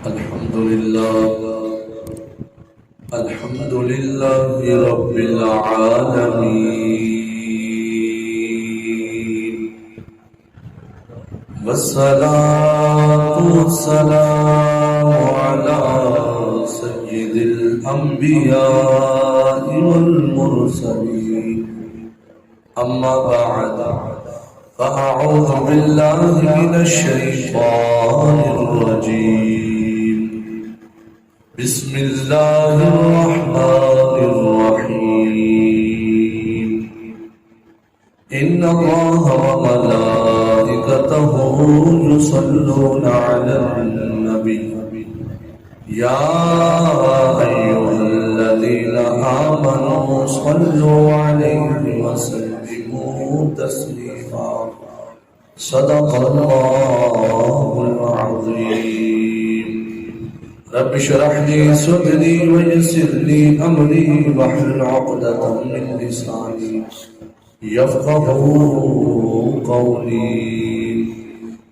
अल्हम्दुलिल्लाह रब्बिल आलमीन वस्सलातु वस्सलामु अला सय्यिदिल अंबिया वल मुरसलीन अम्मा बअद फ़अऊज़ु बिल्लाहि मिनश शैतानिर रजीम बिस्मिल्लाहिर्रहमानिर्रहीम इन्नल्लाह व मलाइकतहु युसल्लूना अलन नबी या अय्युहल्लज़ीना आमनू सल्लू अलैहि व सल्लिमू तस्लीमा सदक़ल्लाहुल अज़ीम रब्बि इश्रह ली सदरी व यस्सिर ली अमरी वहलुल उक़दतम मिन लिसानी यफ़क़हू क़ौली।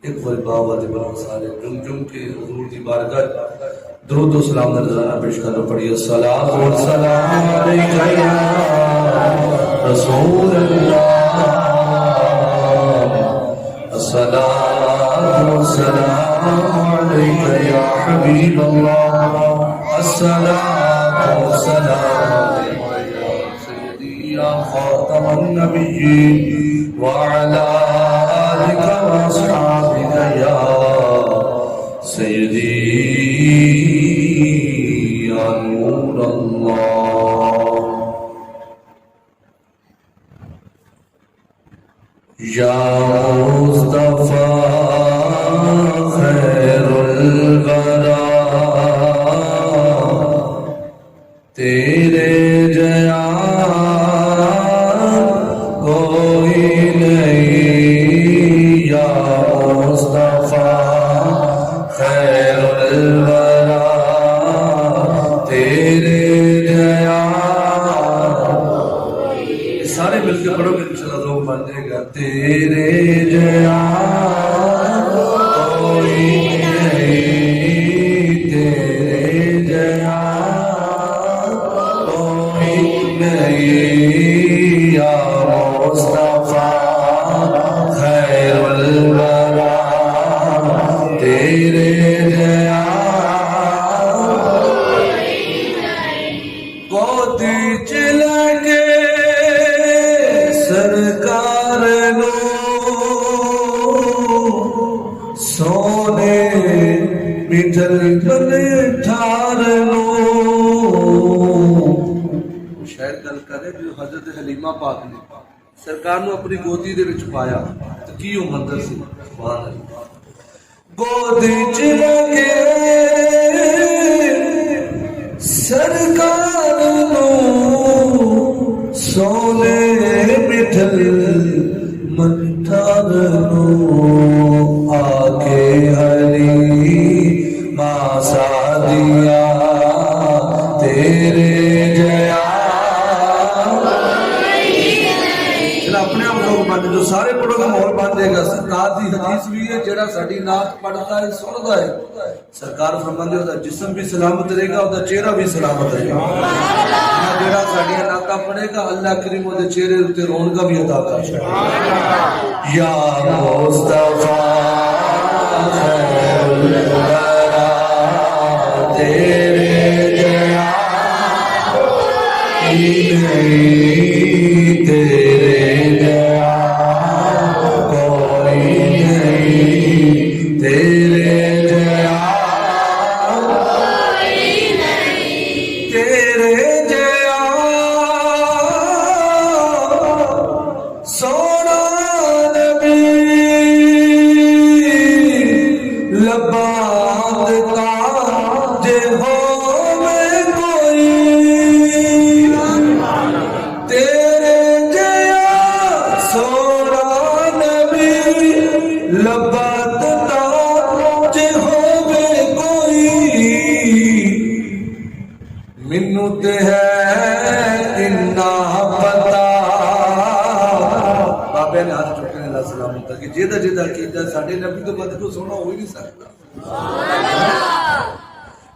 एक बार बावत बनो सारे जुम के हुजूर की बारगाह दुरूद व सलाम नज़राना पेश करो। पढ़िए सलात व सलाम अलैका या रसूल अल्लाह, अस्सलातु वस्सलामु अलैका या हबीब अल्लाह, अस्सलातु वस्सलामु अलैका या सय्यदी या खातमन नबिय्यीन व अला आलिका व अस्हाबिका या सय्यदी या नूर अल्लाह। या मुस्तफा खैरुल वरा तेरे जया कोई नहीं, या मुस्तफा खैरुल वरा तेरे जया। सारे मिलकर पढ़ोगे इंशाअल्लाह लोग बन जाएगा। तेरे जया कोई नहीं, तेरे जया कोई नहीं, या मुस्तफा खैरुल वरा तेरे जया गोदी चिलके सरकार नो सोने मिठल बने ठार लो। शायद गल करे जो हजरत हलीमा पाक ने सरकार ਨੂੰ अपनी गोदी ਦੇ ਵਿੱਚ ਪਾਇਆ ਤੇ ਕੀ ਉਹ ਮੰਦਰ ਸੀ। ਸੁਭਾਨ अल्लाह। गोदी ਚ ਲਗੇ सरकार ਨੂੰ सोने मिठल मठार नो आके हरी मासा दिया तेरे जया। अपने आप लोग बन जो सारे पढ़ोगे माहौल बन जाएगा। सरकार की हदीस भी है जेड़ा साडी नात पढ़ता है सुनता है। सरकार फरमांदे ओदा जिस्म भी सलामत रहेगा, ओदा चेहरा भी सलामत रहेगा। जेड़ा साडियां नाता पढ़ेगा अल्लाह करीम ओदे चेहरे उत्ते रौनक भी अता कर छड़ेगा। या मुस्तफा खैरुल वरा तेरे जया नहीं, तेरे जया कोई नहीं, तेरे जया तेरे जया सोना नबी लबा देता जे हो में कोई तेरे जया सोना नबी लबा देता जे हो में कोई। मिन्नू ते है इन्ना पता। बाबे ने हाथ चुके ने सलाम कि जेदा जेदा कीता साडे नबी तो बद को सोना हो ही नहीं सकता।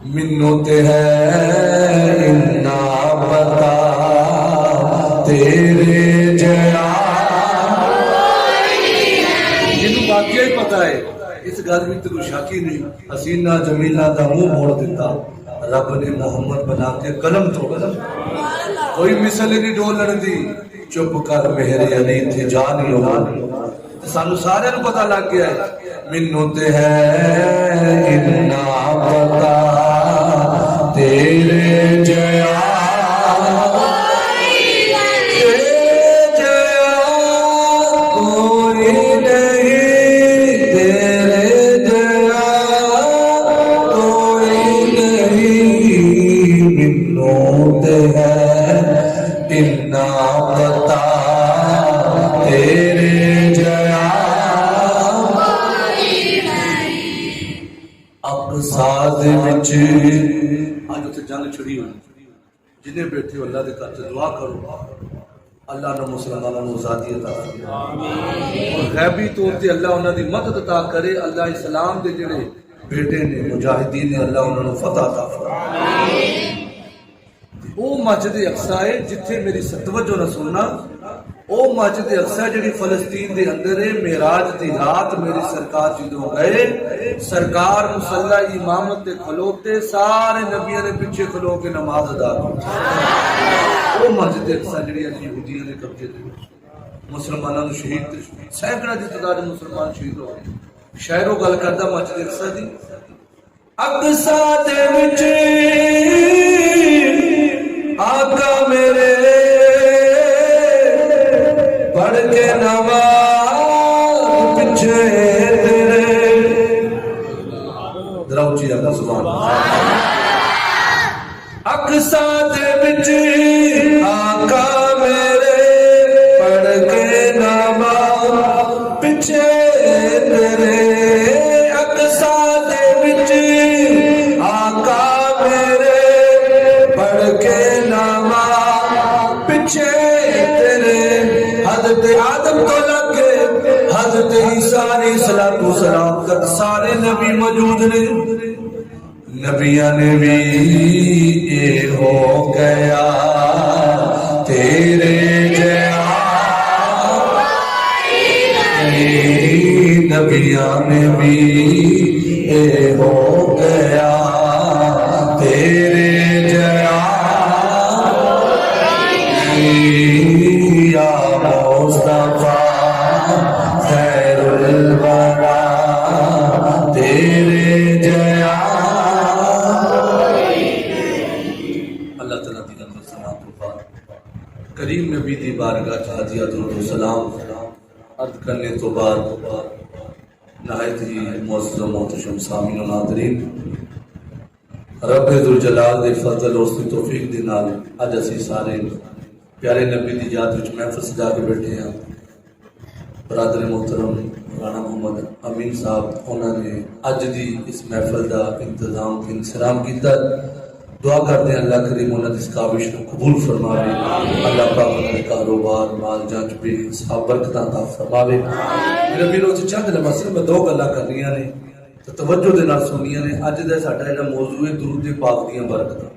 मिन्नू ते है इन्ना पता तेरे जया। जिन्हों वाकया ही पता है इस गल में तो कोई शक ही नहीं। हसीना जमीला का मुंह मोड़ दिता रब ने मोहम्मद बना के कलम तो कोई मिसल नहीं डोलन दी। चुप कर मेरे अली थे जा नहीं होना। सानू सारे पता लग गया है मिन्नू ते है इन्ना पता तेरे जया। आज उसे जंग छड़ी हुई जिन्हें बैठे हो अल्लाह के घर से दुआ करो अल्लाह ने मुसलमानों को आजादी अता करे और गैबी तौर पे अल्लाह उन्हां दी मदद अता करे। अल्लाह इस्लाम दे जेड़े बेटे ने मुजाहिदीन ने अल्लाह उन्हां नु फतह अता फरमाए। वो मस्जिद अक्सा है जिथे मेरी तवज्जो न सुनना। वो मस्जिद अक्सा जी फलस्तीन के अंदर है। मेराज की रात मेरी सरकार जो गए सरकार मुसल्ला इमामत ते खलोते सारे नबियों ने पीछे खलो के नमाज अदा की। वो मस्जिद अक्सा जी यहूदियों ने कब्जे मुसलमानों को शहीद सैकड़ों की तादाद मुसलमान शहीद हो गए। शायरों गल करता मस्जिद अक्सा दी अक्सा दे विच आका मेरे पढ़ के नमाज पीछे तेरे दराउची अल्लाह सुभान अक्सा दे विच आका मेरे पढ़ के नमाज पीछे तेरे। अक्सा दे विच आका मेरे पढ़ के नमाज पीछे तेरे। हज़रत आदम तो लगे हज़रत ईसा अलैहिस्सलाम तक सारे नबी मौजूद ने। नबिया ने भी ये हो गया तेरे जया। नबिया ने भी ये हो गया तेरे जया। या मुस्तफा खैरुल वरा तेरे जया। अल्लाह तआला दी रहमत सलाम करीम नबी दी बारगाह च हाजिया दुरूद सलाम अर्ज करने तो बाद नहायत ही मुअज़्ज़ज़ मोहतरम सामीन व नाज़रीन रब जुल जलाल दे फज़ल और उसकी तौफीक दे नाल अज असीं सारे प्यारे नबी की याद में महफिल सजा के बैठे हैं। बरादर मोहतरम राणा मोहम्मद अमीन साहब उन्होंने अज की इस महफिल का इंतजाम इंतजाम किया। दुआ करते हैं अल्लाह करीम उन्होंने इस काविश को कबूल फरमावे। अल्लाह पाक उन्होंने कारोबार माल जांच भी सब बरकत अता फरमावे। मेरे वीरों चंद लम्हा सिर्फ मैं दो गल्लां करनियां ने तो तवज्जो दे नाल सुनियां ने। अज दा साडा जिहड़ा मौजू है दुरूद पाक दीयां बरकतां।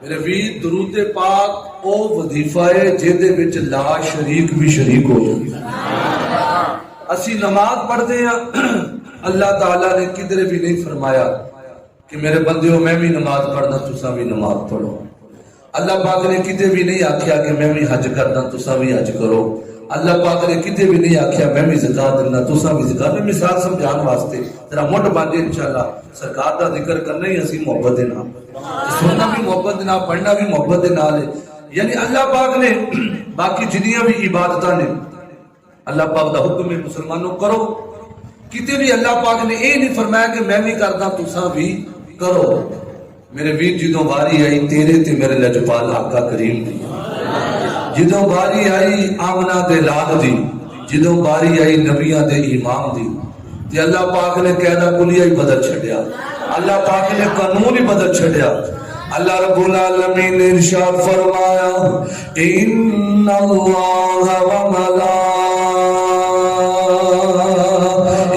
मेरे वीर दुरूद पाक ओ वजीफा है जिहदे विच ला शरीक भी शरीक हो जांदा। असी नमाज पढ़ते हैं अल्लाह ताला ने किधरे भी नहीं फरमाया कि मेरे बंदियों मैं भी नमाज पढ़ना तुसा भी नमाज पढ़ो। अल्लाह पाक ने किते भी नहीं आख्या कि मैं भी हज करना तुसा भी हज करो। अल्लाह पाक ने किते भी नहीं आख्या मैं भी ज़कात देना तुसा भी ज़कात। मैं मिसाल समझाने वास्ते तेरा मुंड बांधे इंशाअल्लाह सरकार का जिक्र करना ही असी मोहब्बत दे नाल सुनना भी मोहब्बत दे नाल पढ़ना भी मोहब्बत दे नाल है। यानी अल्लाह पाक ने बाकी जिन्नियां भी इबादतां ने अल्लाह पाक का हुक्म है मुसलमानों करो। किते भी अल्लाह पाक ने यह नहीं फरमाया कि मैं भी करदा तुसा भी करो। मेरे वीर जिदों बारी आई तेरे ते मेरे लजपाल आका करीम दी, जिदों बारी आई आमना दे लाल दी, जिदों बारी आई नबियां दे इमाम दी ते अल्लाह पाक ने कहदा कुलिया ही बदल छड़िया। अल्लाह पाक ने कानून ही बदल छड़िया। अल्लाह रब्बुल आलमीन ने इरशाद फरमाया इन्नल्लाह व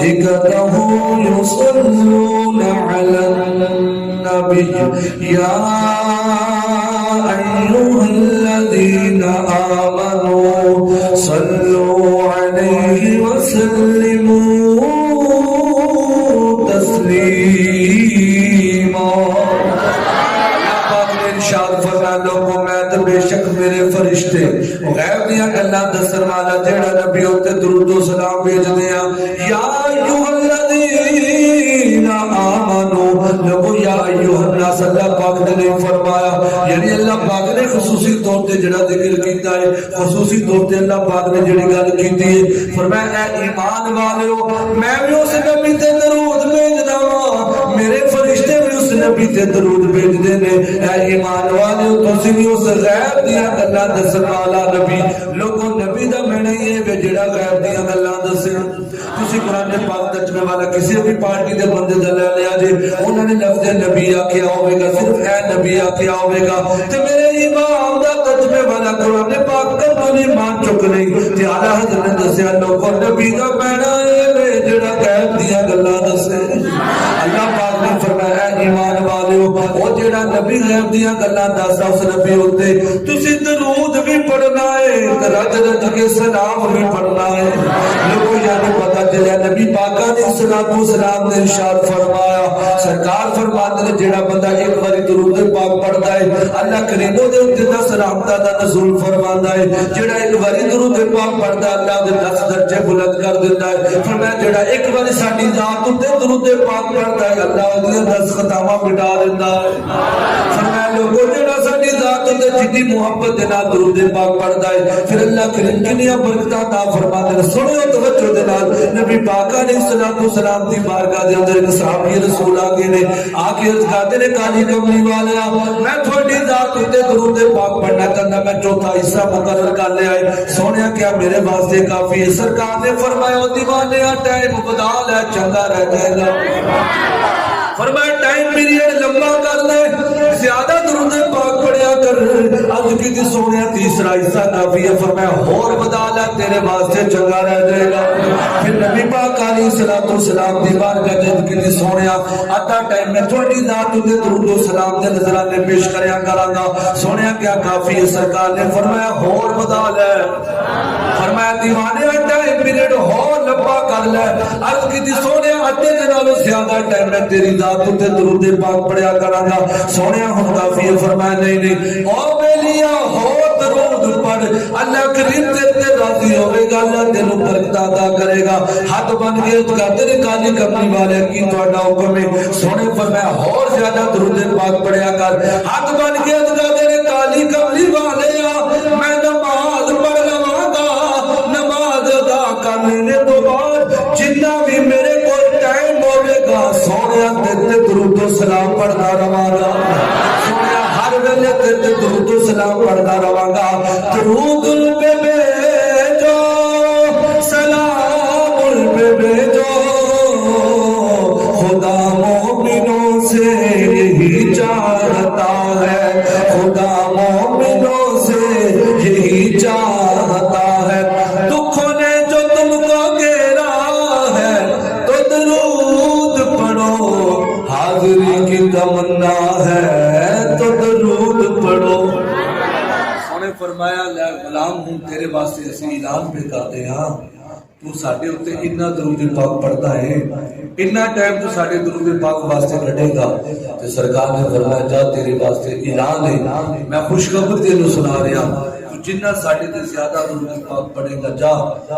मलाइकतहु युसल्लूना अलन नबी या अय्युहल्लज़ीना आमनू सल्लू अलैहि वसल्लिमू तस्लीमा। लोगों मैं तो बेशक मेरे फरिश्ते गैब दियां गल्लां दस्सण वाला जेड़ा नबी उत्ते दुरूद व सलाम भेजदे आ। या अय्युहल्लज़ीना आमनू लोगो या अय्युहन्नास अल्लाह पाक ने फरमाया, यानी अल्लाह पाक ने खुसूसी तौर ते जेड़ा जिक्र कीता है, खुसूसी तौर ते अल्लाह पाक ने जेड़ी गल कीती है, फरमाया ए ईमान वालेओ मैं भी उस नबी ते दरूद भेजदा वां, मेरे फरिश्ते भी उस नबी ते दरूद भेजदे ने। ए ईमान वालेओ तुसी भी उस गैब दियां गल्लां दस्सण वाला नबी लोगों नबी दा मैना ही है जेड़ा गैब दियां गल्लां दस्से। तुसी कुरान पाक तर्जमे वाला किसी भी पार्टी दे बंदे दा ले लिया जे उन्होंने लफ्ज़ नबी आखिया होवेगा, सिर्फ ए नबी आखिया होवेगा ते मेरे इमाम दा तर्जमे वाला कुरान पाक कदों नहीं मान चुक नहीं ते आला हज़रत ने दस्सिया लोगों नबी दा मैना है जेड़ा गैब दियां गल्लां दस्से। अल्लाह पाक ने फरमाया ईमान वालेओ ओ जेड़ा नबी गैब दियां गल्लां दसदा उस नबी उत्ते तुसी दरूद भी पढ़ना है ते रज रज के सलाम भी पढ़ना है। लोगों यानी पता चलिया नबी पाका ने सलातो सलाम ने इरशाद फरमाया, सरकार फरमाते ने जेड़ा बंदा एक बारी दरूद पाक पढ़दा है अल्लाह करीम दे उत्ते 10 रहमतां दा नज़ूल फरमांदा है। जेड़ा एक बारी दरूद पाक पढ़दा अल्लाह दे 10 दर्जे बुलंद कर दिंदा है। फरमाया जेड़ा एक बारी साडी जात उत्ते दरूद पाक पढ़दा है अल्लाह ओदियां 10 खतावां मिटा दिंदा है। फरमाया लोगों जेड़ा साडी जात उत्ते जिद्दी मोहब्बत दे नाल दरूद पाक पढ़दा है फिर अल्लाह करीम कितनियां बरकतां अता फरमांदे ने। सुनो तवज्जो दे नाल नबी पाक अलैहिस्सलातु सलाम दी बारगाह दे अंदर एक सहाबी रसूल आ गए ने, आके अर्ज करदे ने काली कमली वालिया मैं थोड़ी जात उत्ते दरूद पाक पढ़ना चाहंदा, मैं चौथा हिस्सा मुकर्रर कर लिया है। सोनिया क्या मेरे वास्ते काफी है? सरकार ने फरमाया ओ दीवाने टाइम बदल है चंगा रह जाएगा। फरमाया टाइम पीरियड लंबा कर ले, ज्यादा दरूद पाक पढ़िया कर। आज की सोनिया तीसरा हिस्सा काफी है, फरमाया होर बदल है तेरे वास्ते चंगा रह जाएगा। फिर नबी पाक अलैहिस्सलातु सलाम दी बारगाह च की सोनिया आधा टाइम में थोड़ी जात उत्ते दरूद सलाम दे नजराने पेश करया करांगा। सोनिया क्या काफी है? सरकार ने फरमाया होर बदल है। फरमाया दीवाने टाइम पीरियड होर लंबा कर ले। आज की सोनिया अद्धे दे नालों ज्यादा टाइम में तेरी जात उत्ते दरूद पाक पढ़िया करांगा। सोनिया हुण काफी है। फरमाया नहीं नहीं ओ बेलिया हो दरूद पढ़, अल्लाह करीम तेरे ते राजी होवेगा, अल्लाह तेनू बरकत अता करेगा। हाथ बन के कहते ने काली कमली वाले की तुहाडा हुक्म है। सोने फरमाया होर ज्यादा दरूद पाक पढ़िया कर। हाथ बन के कहते ने काली कमली वाले मैं नमाज पढ़ लवांगा, नमाज अदा करने तो बाद जिन्ना भी मेरे को टाइम होवेगा सोनिया तेरे दरूद सलाम पढ़दा रवांगा। सोनिया हर वेले तेरे दरूद सलाम पढ़दा रवांगा। दरूद पे भेजो सलाम पे भेजो, खुदा मोमिनों से यही चाहता है, खुदा मोमिनों से यही चाहता है। दुखों ने जो तुमको घेरा है तो दरूद पढ़ो, हाजिरी की तमन्ना है तो दरूद पढ़ो। उन्होंने फरमाया लै गुलाम हूं तेरे वास्ते असीं ऐलान पे करते हां तू साडे उत्ते इन्ना दरूद पाक पढ़दा है, इन्ना टाइम तू साडे दरूद पाक वास्ते कढेगा ते सरकार ने फरमाया जा तेरे वास्ते ऐलान है, मैं खुशखबरी तेनू सुना रहा तू जिन्ना साडे ते ज्यादा दरूद पाक पढ़ेगा जा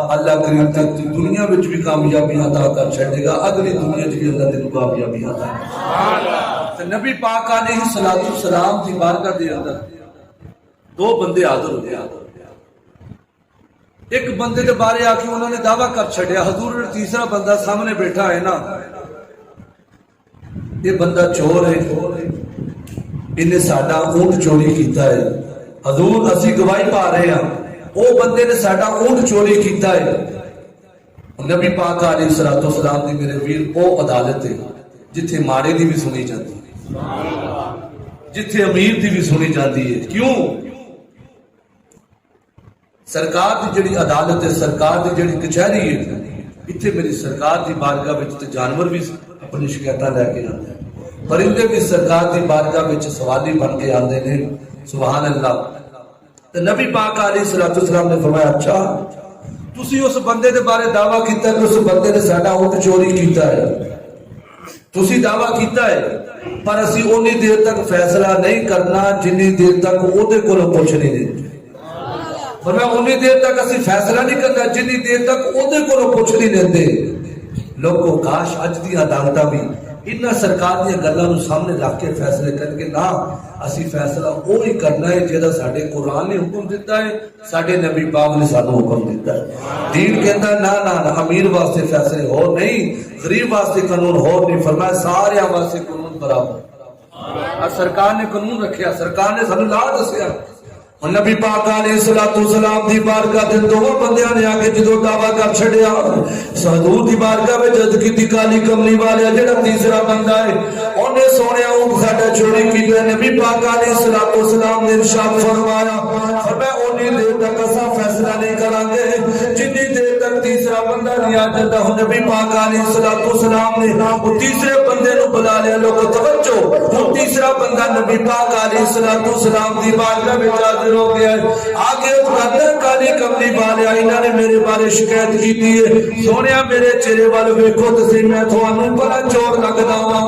अल्लाह करीम ते दुनिया विच भी कामयाबी अता कर छडेगा, अगली दुनिया च भी अल्लाह तेनू कामयाबी अता सुभान अल्लाह। ते नबी पाक अलैहिस्सलातु सलाम दी बारगाह दे अंदर दो बंदे हाजिर हो गए। एक बंदे के बारे आके उन्होंने दावा कर छड़िया, हजूर तीसरा बंदा सामने बैठा है ना ये बंदा चोर है, इन्हें साडा ऊंट चोरी किया है। हजूर असी गवाही पा रहे हैं वो बंदे ने साडा ऊंट चोरी किया है। नबी पाक अलैहिस्सलातु सलाम दी मेरे वीर वो अदालत है जिथे माड़े दी भी सुनी जाती है, जिथे अमीर दी भी सुनी जाती है। क्यों? सरकार की जिहड़ी अदालत है, सरकार की जिहड़ी कचहरी है, इत्थे मेरी सरकार की बारगाह विच ते जानवर भी अपनी शिकायतां लैके आते हैं। परिंदे भी सरकार की बारगाह में सवाली बन के आते हैं। सुभान अल्लाह। तो नबी पाक अलैहिस्सलाम ने फरमाया, अच्छा तुसी उस बंदे के बारे दावा किया कि उस बंदे ने साडा ऊंट चोरी किया है, तुसी दावा किया है, पर असी उन्नी देर तक फैसला नहीं करना जिन्नी देर तक ओदे कोलों पुछ नहीं देते। पर मैं उन्नी देर तक असी फैसला नहीं करना जिन्नी देर तक ओदे कोलों पुछ नहीं लेते। लोगों काश अज दी अदालतां भी इन्हां सरकार दी गल्लां नूं सामने रख के फैसले करके ना, असी फैसला वो ही करना है जिहदा साडे कुरान ने हुक्म दिता है, साडे नबी पाक ने सानू हुक्म दिता है। दीन कहता ना ना ना अमीर वास्ते फैसले हो नहीं, गरीब वास्ते कानून हो नहीं, फरमाया सारे वास्ते कानून बराबर। और सरकार ने कानून रखा, सरकार ने सानू ला दसिया। नबी पाक अलैहिस्सलाम दी बारगाह दे दोवां बंदियां ने आके जदों दावा कर छड़िया, हजूर दी बारगाह में जद की काली कमली वाले जेड़ा तीसरा बंदा है ओने सोनिया ऊंट साडा चोरी कीता। नबी पाक अलैहिस्सलाम ने इरशाद फरमाया, फरमाया ओनी देर तक असां फैसला नहीं करांगे जिन्नी देर तक तीसरा बंदा नहीं आ जाता। नबी पाक अलैहिस्सलाम ने वो तीसरे बंदे नु बुला लिया। लोग तवज्जो, वो तीसरा बंदा नबी पाक अलैहिस्सलाम दी बारगाह में हाजिर हो गया है। आगे उठाता काली कमली वाले इन्होंने मेरे बारे शिकायत की है, सोनिया मेरे चेहरे वाल वेखो तुसी मैं तुहानू बड़ा चोर लगदा वा,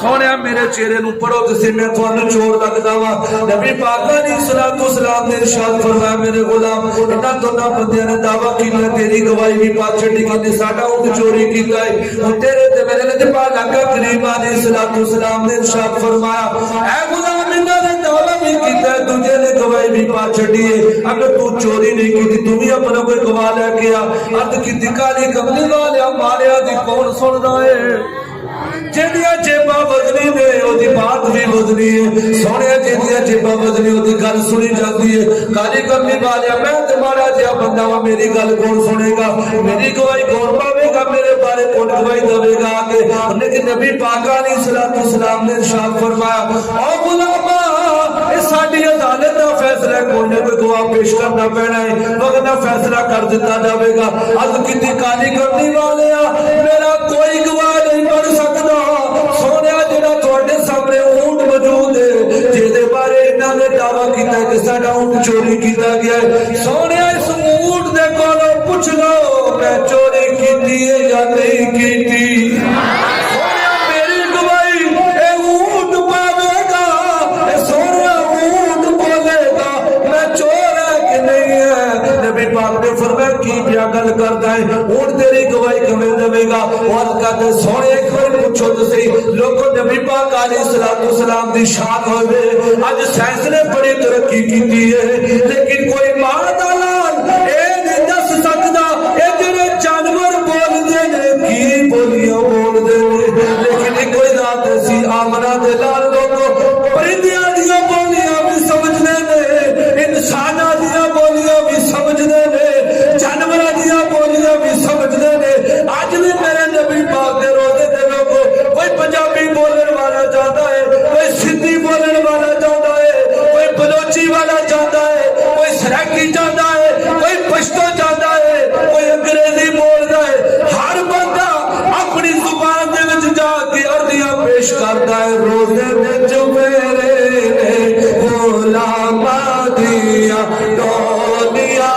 सोनिया मेरे चेहरे नू पढ़ो तुसी मैं तुहानू चोर लगदा वा। नबी पाक अलैहिस्सलाम ने इरशाद फरमाया, मेरे गुलाम इन्हां दोनों बंदियां ने दावा कीता तेरी गवाही भी पा छड्डी कि साडा ऊंट चोरी कीता है, हुण तेरे ते मेरे ने पा लगा। करीम अलैहिस्सलाम ने इरशाद फरमाया, ऐ गुलाम इन्हां ने दावा भी कीता तुझे ने गवाही भी पा छड़ी है, अगर तू चोरी नहीं की तू भी अपना कोई गवाह लेके आ। अर्द की काली कमली वाले मारिया दी कौन सुनदा है, जेदियां जेबा वजनी ने ओदी बात भी वजनी है, सोनिया जेदियां जेबा वजनी ओदी गल सुनी जाती है। काली कमली वाले मैं ते माड़ा जिहा बंदा वा, मेरी गल कौन सुनेगा, मेरी गवाही कौन पावेगा, मेरे बारे कौन गवाही देवेगा आगे। लेकिन नबी पाक अलैहिस्सलाम ने इरशाद फरमाया, ओ गुलामा साडी अदालत का फैसला कोई ना कोई गवाह पेश करना पैना है, वरना फैसला कर दिता जाएगा। अज की काली कमली वाले मेरा कोई गवाह नहीं बन सकता। सोनिया जेड़ा तुहाडे सामने ऊंट मौजूद है जिहदे बारे इन्हां ने दावा कीता कि साडा ऊंट चोरी किया गया है, सोनिया इस ऊंट दे कोलों पुछ लो मैं चोरी कीती है या नहीं कीती। सोनिया मेरी गवाही ए ऊंट पावेगा, सोनिया ऊंट बोलेगा मैं चोर है कि नहीं है। नबी पाक ने फरमाया की क्या गल करता है, ऊंट तेरी गवाही किवें देवेगा। और कहते सोने एक बार पूछो तो सही लोगों नबी पाक अलैहिस्सलाम दी शान होवे। आज साइंस ने बड़ी तरक्की की है, लेकिन कोई मां दा लाल ए नहीं दस सकदा ए जेड़े जानवर बोलदे ने की बोलियां बोलदे ने, लेकिन कोई रात ऐसी आमना दे लाल लोगों परिंदियां दियां बोलियां भी समझदे ने, इंसानां दियां बोलियां भी समझदे ने, जानवरां दियां बोलियां भी समझदे ने। आज भी मेरे नबी पाक दे रोजे दे लोगों कोई पंजाबी बोलने वाला चाहता है, कोई सिंधी बोलने वाला चाहता है, कोई बलोची वाला चाहता है, कोई सराइकी चाहता है, कोई पश्तो चाहता है, कोई अंग्रेजी बोलता है। हर बंदा अपनी जुबान दे विच जाके अर्जियां पेश करता है। रोजे दे चुमेरे गुलामा दिया टोलिया,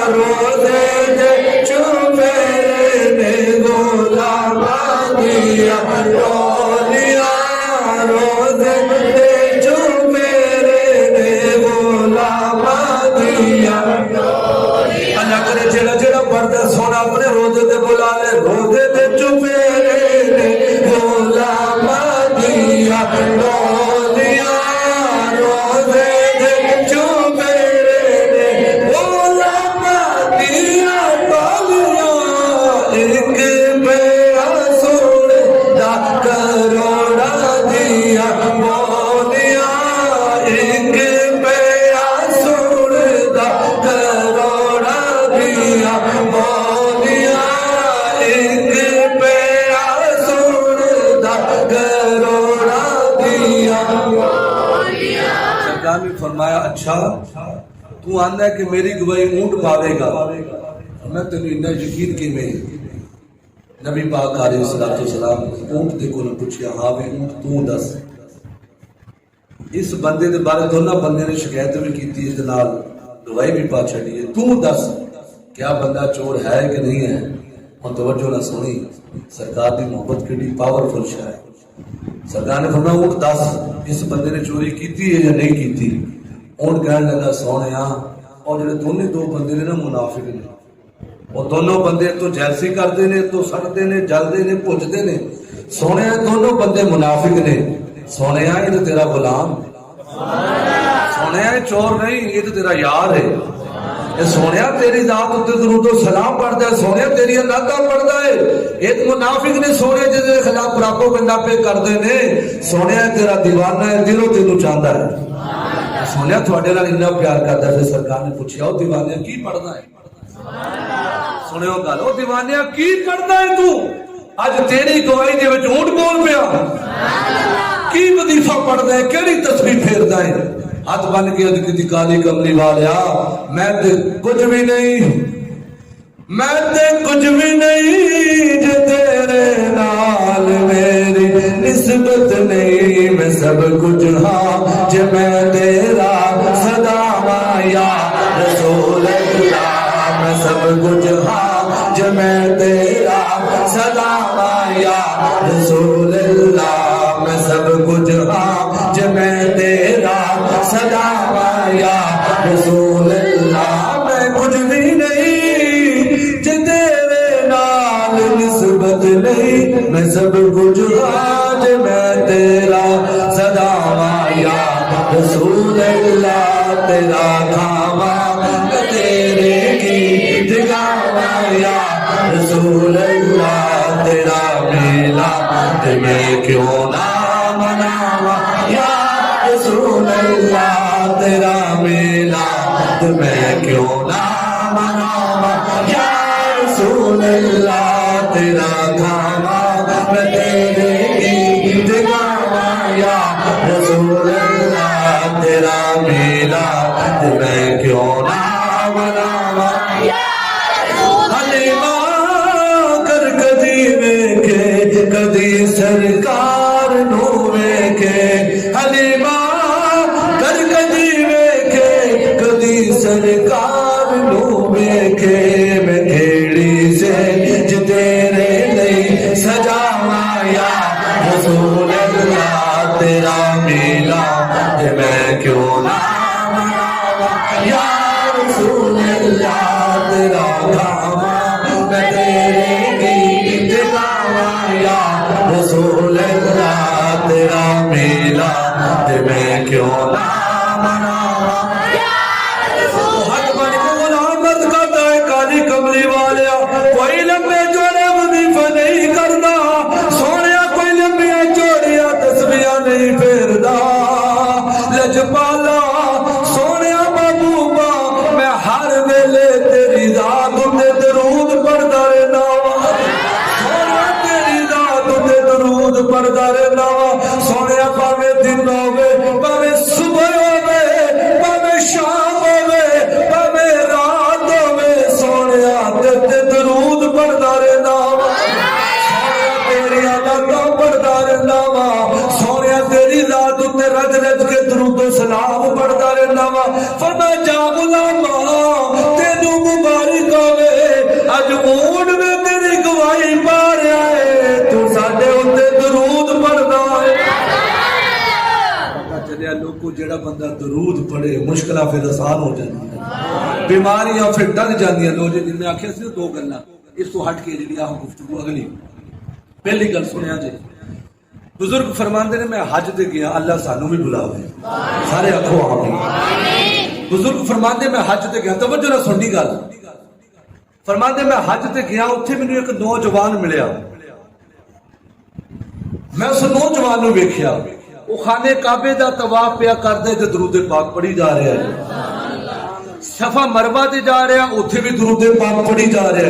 रोजे दे चुमेरे गुलामा दिया टोलिया, रोजे दे चुमेरे गुलामा दिया टोलिया। अल्लाह करे जेड़ा जेड़ा पढ़दा सोना अपने रोजे ते बुला ले, रोजे दे चुमेरे गुलामा दिया टोलिया, रोजे दे चुमेरे गुलामा दिया टोलिया। एक बेरा सुनदा करोड़ा दिया बोलिया, एक बेरा सुनदा करोड़ा दिया बोलिया, एक बेरा सुनदा करोड़ा दिया बोलिया। सरकार ने फरमाया, अच्छा तू आंदा है कि मेरी गवाही ऊंट पावेगा, मैं तेन इन्ना यकीन किवें नबी पाक अलैहिस्सलाम ऊंट के कोल पूछया, हाँ वे ऊंट तू दस। इस बंदे के बारे दोनों बंदे ने शिकायत भी की, गवाही भी पा छड़ी है, तू दस क्या बंदा चोर है कि नहीं है। हम तवज्जो ना सुनी, सरकार की मोहब्बत की पावरफुल शाह है। सरकार ने फरमाया ऊंट दस, इस बंदे ने चोरी की है या नहीं की। ऊंट कहने लगा सोने, और जो दोनों दो बंदे ने ना मुनाफिक ने, वो दोनों बंदे तो जैसी करते ने, तो सड़ते ने, जलते ने, भुजते ने। सोने दोनों बंदे मुनाफिक ने। सोने ये तो तेरा गुलाम, सोने चोर नहीं, ये तो तेरा यार है। ये सोने तेरी दात उत्ते दरूद सलाम पढ़ता है, सोने तेरी अनादा पढ़ता है। एक मुनाफिक ने सोने जिसके खिलाफ प्रोपेगेंडा पे करते ने। सोने तेरा दीवाना है, दिलों तेनू चाहता है। सोने थोड़े नाल इन्ना प्यार करता है। सरकार ने पूछा, ओ दीवाने की पढ़ना है? सुनियो गल, ओ दीवानिया की पढ़दा है तू? अज तेरी गवाही दे विच ऊंट बोल पिया। की वजीफा पढ़दा है, केड़ी तस्बीह फेरदा है? हाथ बन के अद की काली कमली वालिया, मैं ते कुछ भी नहीं, मैं ते कुछ भी नहीं, जे तेरे नाल मेरी निस्बत नहीं। मैं सब कुछ हाँ, जे मैं तेरा सदा या रसूल अल्लाह। मैं सब कुछ हाँ, जे मैं तेरा सदा या रसूल अल्लाह। मैं सब कुछ हाँ, जे मैं तेरा सदा या रसूल अल्लाह। मैं कुछ भी नहीं, जे तेरे नाल निस्बत नहीं। मैं सब कुछ हाँ, जे मैं तेरा सदा या रसूल अल्लाह। तेरा खावा तेरे की दिखावा या रसूल अल्लाह। तेरा मेला मैं क्यों ना मनावा या रसूल अल्लाह। तेरा मेला मैं क्यों ना मनावा या रसूल अल्लाह। तेरा खावा मैं तेरे की दिखावा या रसूल अल्लाह। तेरा मेला मैं क्यों ना मनावा या हलीमा कर कदी वेखे, कदी सरकार नू वेखे। हलीमा कर कदी वेखे, कदी सरकार नू वेखे। मैं खेड़ी से तेरे नहीं सजावा या रसूल अल्लाह। तेरा मेला मैं क्यों ना मनावा या रसूल अल्लाह। तेरा खावा मैं तेरे की दिखावा या रसूल अल्लाह। तेरा मेला मैं क्यों ना मनावा या रसूल। हट बन को गुलाम मत करता है काली कमली वालिया। कोई लंबे चौड़े वजीफे नहीं करता, सोने कोई लंबिया चौड़िया तस्बीहां नहीं फेरदा। लजपाला सोने महबूबा, मैं हर वेले तेरी रात ते दरूद पढ़दा रहना वा। सोने तेरी रात ते दरूद पढ़दा रहना वा। सोने भावे दिन होवे, भावे सुबह होवे, भावे शाम होवे, भावे रात होवे, सोने ते दरूद पढ़दा रहना वा। सोने तेरी अदाता पढ़दा रहना वा। सोने तेरी रात ते रज रज के दरूद सलाम पढ़दा रहना वा। फरमाया जा गुलामा तेनू मुबारक होवे, अज ऊंट में तेरी गवाही पा रहा है, तू साडे उत्ते दरूद पढ़दा है। पता चलिया लोगों जेड़ा बंदा दरूद पढ़े मुश्किलां फिर आसान हो जांदियां, बीमारियां फिर डग जांदियां। लो जी मैं आखिया सी दो गल्लां, इस तो हट के जिहड़ी आह गुफ्तगू अगली। पहली गल सुनिया जी, बुजुर्ग फरमाते ने मैं हज ते गया, अल्लाह सानू भी बुलावे, सारे आखो आमीन। बुजुर्ग फरमाते मैं हज ते गया, तवज्जो ना सुननी गल। फरमाते मैं हज ते गया, उत्थे मैनू एक नौजवान मिलिया। मैं उस नौजवान नू वेखिया, वो खाने काबे दा तवाफ पिया करदे ते दरूद पाक पढ़ी जा रहा है। सफा मरवा ते जा रहा, उत्थे भी दरूद पाक पढ़ी जा रहा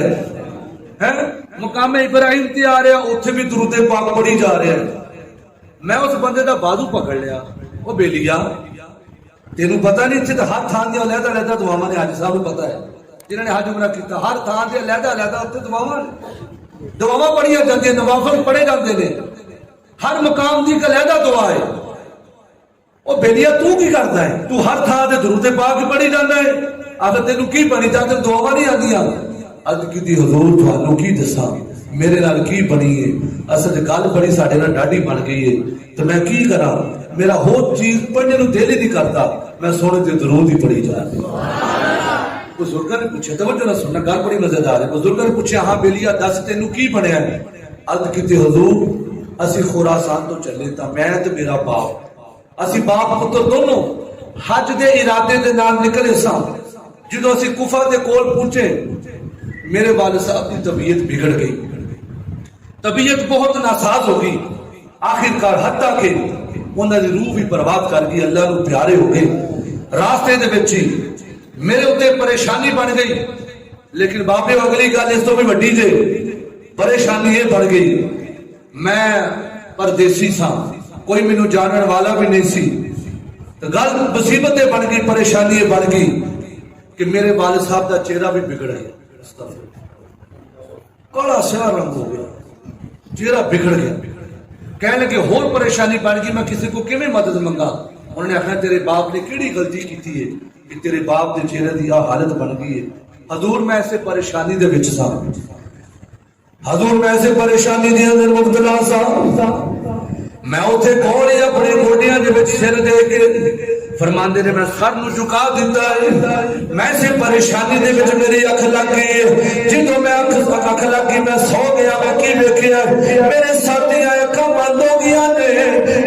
है। मुकामे इब्राहिम ते आ रहा, उत्थे भी दरूद पाक पढ़ी जा रहा है। मैं उस बंदे का बाजू पकड़ लिया, वो बेलिया तेनू पता नहीं, इतने तो हर थान दियां अलहदा अलहदा दुआवां ने, हाजी साहब नूं पता है जिन्होंने हज उमरा किया, हर थान से अलहदा अलहदा उत्ते दुआवां ने। दुआवां पढ़िया जाती, नवाफल पढ़े जाते हैं, हर मकाम की एक अलहदा दुआ है। वो बेलिया तू की करता है? तू हर थां ते दुरूद पाक ही पढ़ी जाता है। आखिर तेन की बनी जा, तेन दुआवां नहीं आदियां। अज की हजूर थानू की दसा मेरे नाल की बनी है। असल गल बड़ी साडे नाल डाढी बन गई है, तो मैं की करा? मेरा होर चीज पढ़ने को दिल ही नहीं करता, मैं सोने ते दुरूद ही पढ़ी जा रहा। बुजुर्गों ने पूछा, तवज्जो ना सुनना, गल बड़ी मजेदार है। बुजुर्गों ने पूछा, हाँ बेलिया दस तेनू की बनया? अज की हजूर असी खुरासान तो चले, तो मैं ते मेरा बाप, असी बाप पुत्र दोनों हज दे इरादे दे नाल निकले सां। जो असी कुफा दे कोल पहुंचे, मेरे वाले साहब की तबीयत बिगड़ गई, तबीयत बहुत नासाज हो गई। आखिरकार हत्ता के उन्होंने रूह भी बर्बाद कर गई, अल्लाह को प्यारे हो गए। रास्ते दे विच ही मेरे उत्ते परेशानी बन गई। लेकिन बाबे अगली गल इस तो भी वड्डी जे, परेशानी ये बढ़ गई, मैं परदेसी सा, कोई मैनू जानने वाला भी नहीं सी। तो गल मुसीबत बन गई, परेशानी बढ़ गई कि मेरे वालिद साहब का चेहरा भी बिगड़ गया, काला स्याह रंग हो गया, चेहरा बिगड़ गया। कहने लगे होर परेशानी बन गई, मैं किसी को किवें मदद मंगा? उन्होंने आखिया तेरे बाप ने किहड़ी गलती की है कि तेरे बाप के चेहरे की हालत बन गई है? हजूर मैं ऐसे परेशानी दे विच सा, हजूर मैं ऐसे परेशानी दे अंदर मुब्तला सा, मैं उथे कौन है अपने गोडियां दे विच सिर दे के फरमांदे ने मैं सर नूं झुका दिता है। मैं ऐसे परेशानी दे विच मेरी अख लग गई है, जिदों मैं अख लग गई मैं सो गया, मैं की वेखिया मेरे सर दी अखां बंद हो गईयां ने,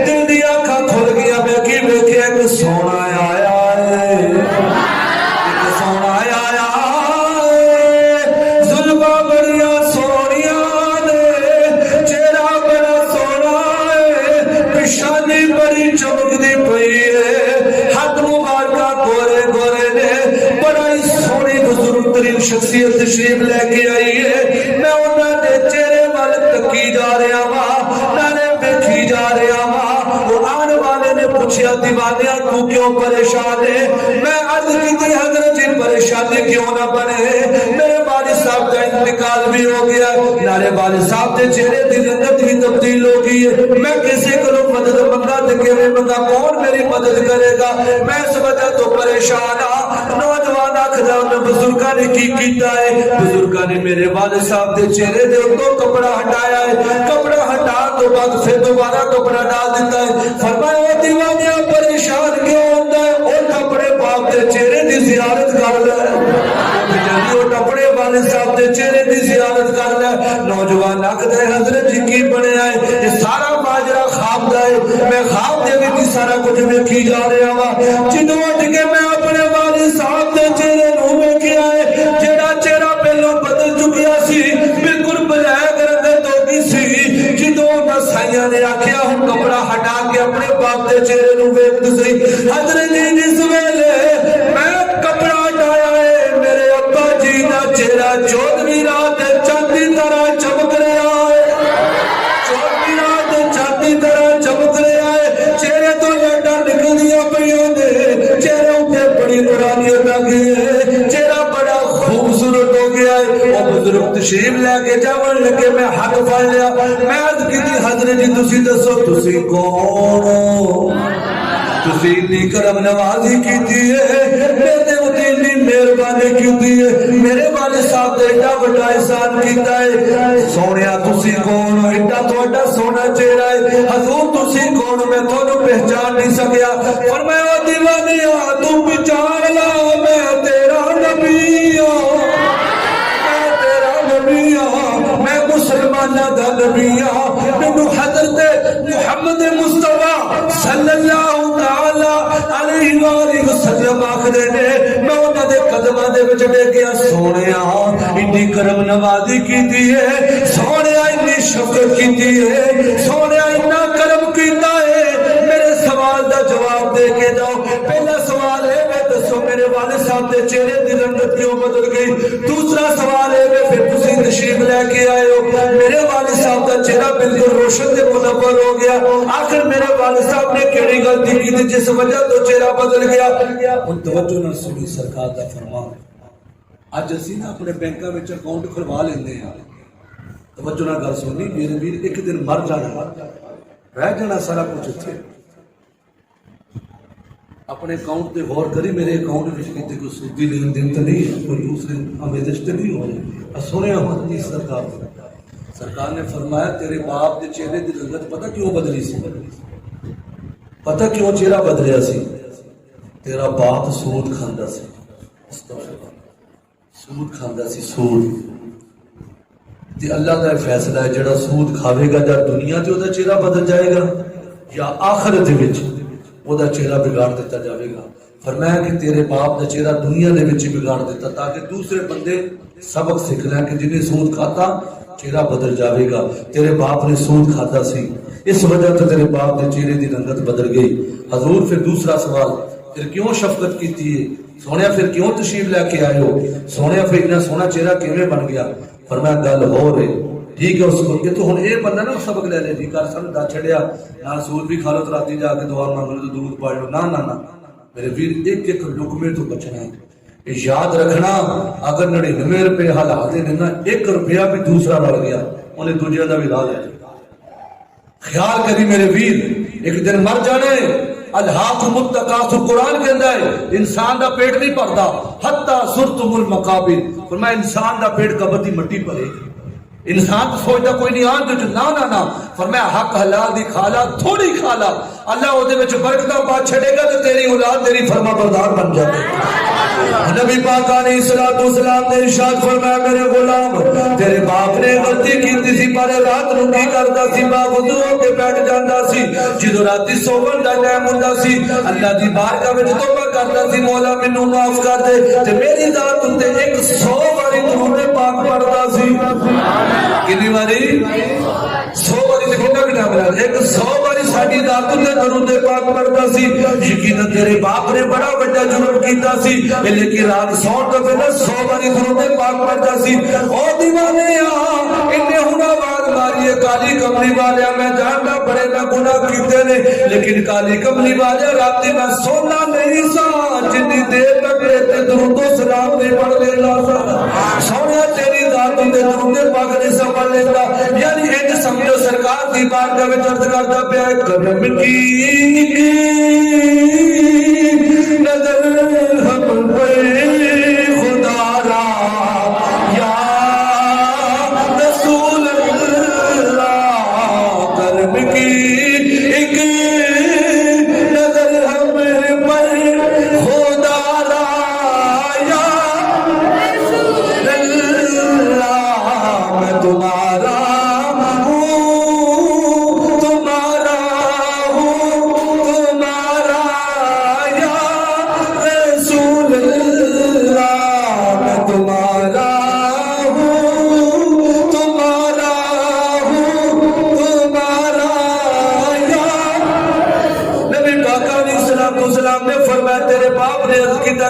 दिल दी अखां खुल गईयां, मैं की वेखिया कि सोना आया है, सोना आया है, जुल्फां बड़ियां सोहणियां ने, चेहरा बड़ा सोहना है, पेशानी बड़ी चमकदी पई है, हाथ मुबारका गोरे गोरे ने, बड़ा ही सोहनी बुजुर्ग तरीन शख्सियत तशरीफ लेके आई है। मैं उन्होंने चेहरे वाल तकी जा रहा वा, नाले देखी जा रहा वा। आने वाले ने पूछा, दीवानिया तू क्यों परेशान है? मैं अर्ज की हजरत जी परेशानी क्यों ना बने, मेरे वालिद साहब का इंतकाल भी हो गया, नाले वालिद साहब के चेहरे की रंगत भी तब्दील हो गई है। मैं किसी को मदद मंगा तो किवें मंगा, कौन मेरी मदद करेगा? मैं इस वजह तो परेशान हाँ। नौजवान आखदा उन्हें बुजुर्गों ने की कीता है? बुजुर्गों ने मेरे वालिद साहब के चेहरे के उत्तों कपड़ा हटाया है, कपड़ा हटा तो बाद फिर दोबारा कपड़ा डाल दिता है। फरमाया दीवानिया परेशान क्यों होता है? उठ अपने बाप के चेहरे की जियारत कर ले, उठ अपने वालिद साहब के चेहरे की जियारत कर ले। नौजवान आखदा है हजरत जी की बनया है? ये सारा माजरा ख्वाब दा है, मैं ख्वाब दे विच सारा कुछ वेखी जा रहा वा। जिदों उठ के मैं अपने वालिद साहब के चेहरे नूं वेखिया है, जेड़ा चेहरा पहलों बदल चुकिया सी, बिल्कुल ब्लैक रंगत हो गई सी। जिदों साइया ने आखिया हुण कपड़ा हटा के अपने बाप के चेहरे नूं वेख दे सही। हजरत जी जिस वेले मैं कपड़ा हटाया है, मेरे अब्बा जी का चेहरा चौदहवीं रात चांदी तरह चमक रहा है, चौदहवीं रात चांदी तरह चमक रहा है। चेहरे तो लाडा निकलदियां पईयां ने, चेहरे उत्ते बड़ी नूरानियत आ गई है, चेहरा बड़ा खूबसूरत हो गया है। वो बुजुर्ग तशरीफ लेके जावन लगे, मैं हाथ फड़ लिया, मैं अर्ज की हजरत जी तुसी दसो तुसी कौन हो? तुसी इन्नी करम नवाजी की है, मेरे उत्ते इन्नी मेहरबानी की है, मेरे वाले साहब ने एडा बड़ा एहसान किया है। सोनिया तुसी कौन हो? एडा तुहाडा सोहना चेहरा है। हजूर तुसी कौन हो? मैं तुहानू पहचान नहीं सकिया। फरमाया दीवानिया तू पहचान ला, मैं तेरा नबी हूं, मैं तेरा नबी हूं, मैं मुसलमाना दा नबी हूं। मैनू हजरत मुहम्मद मुस्तफा सल्लल्लाहु तआला अलैहि वसल्लम आखदे ने, मैं उन्हां दे कदमां दे विच डिग्गिया, सोहणिया इन्नी करम नवाजी कीती है, सोहणिया इन्नी शफकत कीती है, सोहणिया इन्ना करम कीता है। मेरे सवाल दा जवाब दे के जाओ। पहला सवाल है मैं दसो मेरे वालिद साहब के चेहरे की रंगत क्यों बदल गई? दूसरा सवाल है मैं फिर तुसी तशरीफ लेके आए हो, मेरे वालिद साहब का चेहरा बिल्कुल रोशन से मुनव्वर हो गया। आखिर मेरे वालिद साहब ने केड़ी गलती की थी जिस वजह तो चेहरा बदल गया? हुण तवज्जो नाल सुनी सरकार दा फरमान। अज असीं ना अपने बैंकां विच अकाउंट खुलवा लैंदे हां, तवज्जो नाल गल सुननी मेरे वीर, एक दिन मर जाना, रह जाना सारा कुछ इत्थे। अपने अकाउंट पे गौर करी, मेरे अकाउंट में कितने कोई सूदी लेन देन तो नहीं है, कोई दूसरे आवेदन तो नहीं हो रही। सुने हमारी सरकार ने फरमाया तेरे बाप के चेहरे की रंगत पता क्यों बदली सी? पता क्यों चेहरा बदलिया सी? तेरा बाप सूद खांदा सी, सूद खांदा सी, सूद। ते अल्लाह का फैसला है, जेड़ा सूद खावेगा या दुनिया ते ओदा चेहरा बदल जाएगा या आखिरत विच ओदा चेहरा बिगाड़ दिता जाएगा। फरमाया कि तेरे बाप का चेहरा दुनिया दे विच बिगाड़ दिता ताकि दूसरे बंदे सबक सीख लें कि जिन्हें सूद खाता चेहरा बदल जाएगा। तेरे बाप ने सूद खाता सी, इस वजह से तेरे बाप के चेहरे की रंगत बदल गई। हजूर फिर दूसरा सवाल, फिर क्यों शफकत की है? सोने फिर क्यों तशरीफ लैके आए हो? सोने फिर इतना सोना चेहरा किवें बन गया? फरमाया गल हो रही ठीक है उसको कि तू हुण ये बंदा ना सबक ले ले, ठीक कर सन दा छड़िया ना सूद भी खा लो तो राती जाके दुआ मांग लो तो दूध पा लो, ना ना ना मेरे वीर, एक एक लुकमे तो बचना है। याद रखना, अगर 99 रुपए हालात ने ना, 1 रुपया भी दूसरा रल गया उन्हें दूजे का भी ला लिया। ख्याल करी मेरे वीर, एक दिन मर जाने। अल्हाकुमुत्तकासुर कुरान कहता है इंसान का पेट नहीं भरता हत्ता सुरतुमुल मकाबिर। फरमाया इंसान का पेट कब्र की मट्टी भरेगी। इंसान तो सोचता कोई नहीं आन ना ना ना, फरमाया हक हलाल दी खाला, थोड़ी खाला, अल्लाह ओदे विच बरकतां पा छड़ेगा तो तेरी औलाद तेरी फरमाबरदार बन जाएगी। नबी पाक अलैहिस्सलाम ने इरशाद फरमाया मेरे गुलाम तेरे बाप ने गलती की सी पर रात नूं की करदा सी, बावजूद होके बैठ जांदा सी। जदों राती सोवन दा टाइम हुंदा सी अल्लाह दी बारगाह विच तौबा करदा सी, मौला मैनूं माफ कर दे, ते मेरी जात उत्ते 100 बारी दुरूद पाक पढ़दा सी। कितनी बारी? 100 बारी। कितना टाइम लगा? 100 बारी साडी जात उत्ते दुरूद पाक पढ़दा सी। यकीन तेरे बाप ने बड़ा बड़ा जुर्म कीता सी, लेकिन रात सौण तो पहले 100 बारी दुरूद पाक पढ़दा सी। ओ दीवाने इन्ने हुण आवाज मारी है काली कमली वाले, मैं जानदा बड़े ना गुनाह कीते ने, लेकिन काली कमली वाले राती मैं सोना नहीं सा जिन्नी देर तक ते दुरूद सलाम नहीं पढ़ लेना सा। सोनिया तेरी जात ते दुरूद पाक नहीं समझ लेता। यानी इंज समझो सरकार दी बारगाह विच अर्ज करदा पिया कदम की नजर हम पे खुदारा या रसूल अल्लाह, कर्म की एक नजर हम पर खुदारा या रसूल अल्लाह, मैं तुम्हारा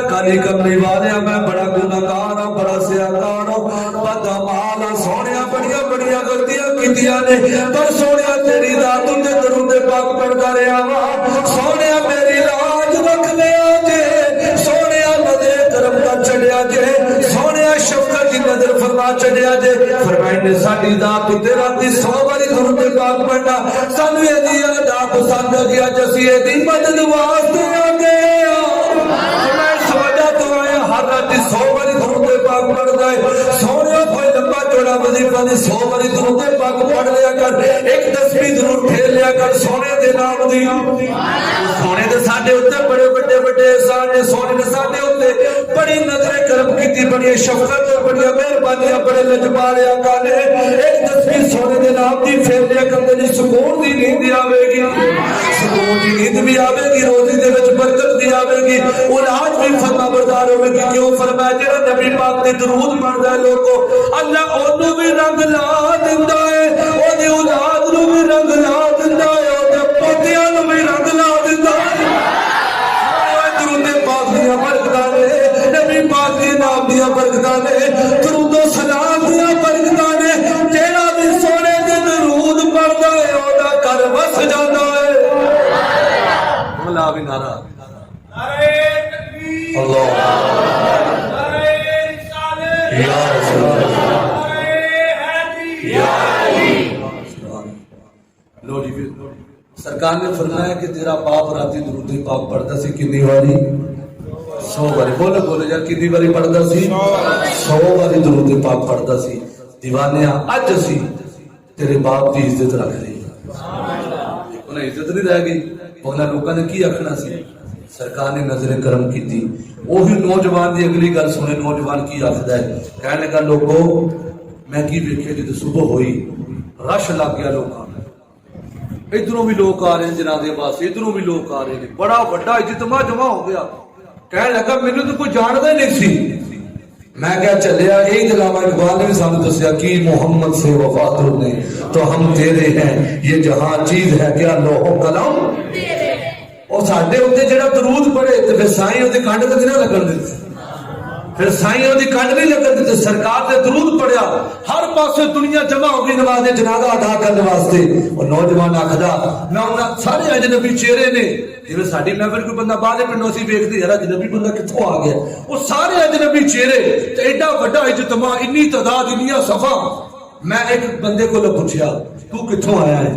काली कमली वाले मैं बड़ा गुनाहगार हूं, बड़ा सियाकार हूं, बदअमाल सोने बड़िया बड़िया गलतियां कीतियां ने, पर सोने तेरी रात ते दरूद पाक पढ़दा रहा वा। सोने मेरी लाज रख लिया जे, सोने नजर करम का चढ़िया जे, सोने शफकत की नजर फरमा चढ़िया जे। फरमाया ने साडी जात ते राती 100 बारी दरूद पाक पढ़ना सानू एदी अदा पसंद आ गया, जसी एदी मदद वास्ते आ गए। 100 बारी दुरूद पाक पढ़दा है। सोनिया कोई लंबा चौड़ा वजीफा नहीं, 100 बारी दुरूद पाक पढ़ लिया कर, एक तस्बीह जरूर फेर लिया कर सोने दे नाम दी। सोने दे साडे उत्ते बड़े बड़े बड़े एहसान ने, सोने ने साडे उत्ते बड़ी नजरे करम कीती, बड़ी शफकत और बड़ी मेहरबानियां, बड़े लजपाले आका ने। एक तस्बीह सोने दे नाम दी फेर लिया कर, तेरी सुकून दी नींद आवेगी, सुकून दी नींद भी आवेगी, रोजी दे विच बरकत भी आवेगी, औलाद भी फरमाबरदार होवेगी। क्यों? फरमाया जेड़ा नबी पाक दे दरूद पढ़दा है लोगो अल्लाह ओनू भी रंग ला दिंदा है, ओदी औलाद नू भी रंग ला दिंदा है, ओदे पोतियां नू भी रंग ला दिंदा है। दरूद पाक दी बरकतां ने, नबी पाक दे नाम दी बरकतां ने, दरूद सलाम दी बरकतां ने। जेड़ा भी सोने दे दरूद पढ़दा है ओदा घर वस जांदा है। अल्लाह भी नारा नारे तकबीर अल्लाह या रसूल अल्लाह या सरकार ने फरमाया कि तेरा बाप राती दुरूद पाक पढ़ता सी कितनी बारी 100 बारी। बोलो बोलो यार कितनी बारी पढ़ता सी 100 बारी दुरूद पाक पढ़ता सी। दीवाने अज असी तेरे बाप की इज्जत रख रही उन्हें इज्जत नहीं रह गई। उन्होंने लोगों ने की आखना सी। सरकार ने नजर करम की थी। ओही नौजवान की अगली गल सुने। नौजवान की आखदा है कहने लगा लोगो मैं की वेख्या जो सुबह हुई रश लग गया लोगों इधरों भी लोग आ रहे हैं जनाजे वास्ते इधरों भी लोग आ रहे हैं बड़ा बड़ा इज्तमा जमा हो गया। कह लगा मैनू तो कोई जानता ही नहीं सी। मैं क्या चलिया यही अल्लामा इकबाल ने भी सानू दसिया कि मोहम्मद से वफातुर ने तो हम तेरे हैं ये जहां चीज है क्या लोहो कलम और साडे उत्ते जेड़ा दरूद पढ़े तो फिर साईं ओदी कंड ते ना लगन दिते फिर साईं ओदी कंड नहीं लगन दिते। सरकार ने दरूद पढ़िया हर पासे दुनिया जमा हो गई नमाज जनाजा अदा करने वास्ते। और नौजवान आखदा मैं उन्हां सारे अजनबी चेहरे ने जिवें साडी महफिल कोई बंदा बाहर पिंडों सी वेखदे यार अजनबी बंदा कित्थों आ गया वो सारे अजनबी चेहरे ते एडा वड्डा इज्तमा इन्नी तादाद इन्नियां सफा। मैं एक बंदे को पूछया तू कित्थों आया है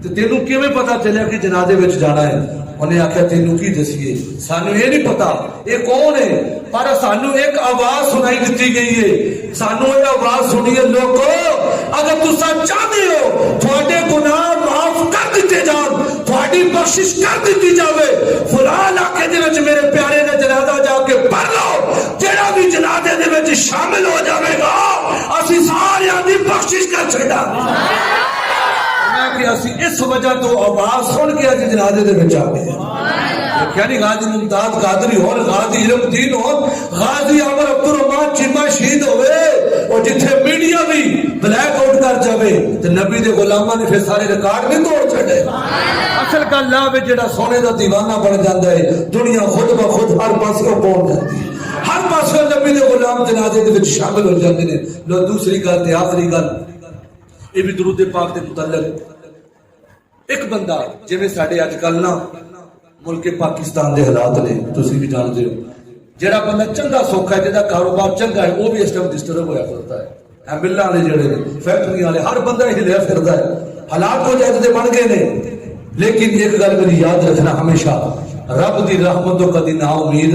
ते तेनू किवें पता चलिया कि जनाजे विच जाना है। उन्हें आख्या तेनू की दसीए सानू ये नहीं पता ये कौन है पर सानू एक आवाज सुनाई दी गई है। सानू ये आवाज सुनिए लोगो अगर तुसा चाहते हो थोड़े गुनाह माफ कर दिते जान थोड़ी बख्शिश कर दी जावे फलां इलाके दे विच मेरे प्यारे ने जनाजा जाके पढ़ लो जेड़ा भी जनाजे दे विच शामिल हो जाएगा असी सारियां दी बख्शिश कर छड्डांगे। इस वजह तो आवाज सुन के अज जनाजे दे विच आ गए यानी गाजी मुमताज कादरी हो गाजी इल्मुद्दीन हो गाजी अमर अब्दुल रहमान चीमा शहीद होवे और जिथे मीडिया भी ब्लैक आउट कर जावे ते नबी दे गुलामां ने फिर सारे रिकॉर्ड नहीं तोड़ छड़े। असल गल है जेड़ा सोने दा दीवाना बन जाता है दुनिया खुद ब खुद हर पासे पहुंच जाती है हर पासे नबी दे गुलाम जनाजे दे विच शामिल हो जाते हैं। लो दूसरी गल ते आखिरी गल ये भी दुरूद पाक दे मुतल्लिक एक बंदा जिवें साडे अजकल ना मुल्क पाकिस्तान के हालात ने तुसीं भी जानते हो जेड़ा बंदा चंगा सौखा है जिहदा कारोबार चंगा है वो भी इस टाइम डिस्टर्ब होया फिरदा है। मिलां वाले जेड़े ने फैक्टरी वाले हर बंदा हिलिया फिरदा है हालात को जैसे बन गए ने। लेकिन एक गल मेरी याद रखना हमेशा रब की रहमत तो कदी ना उम्मीद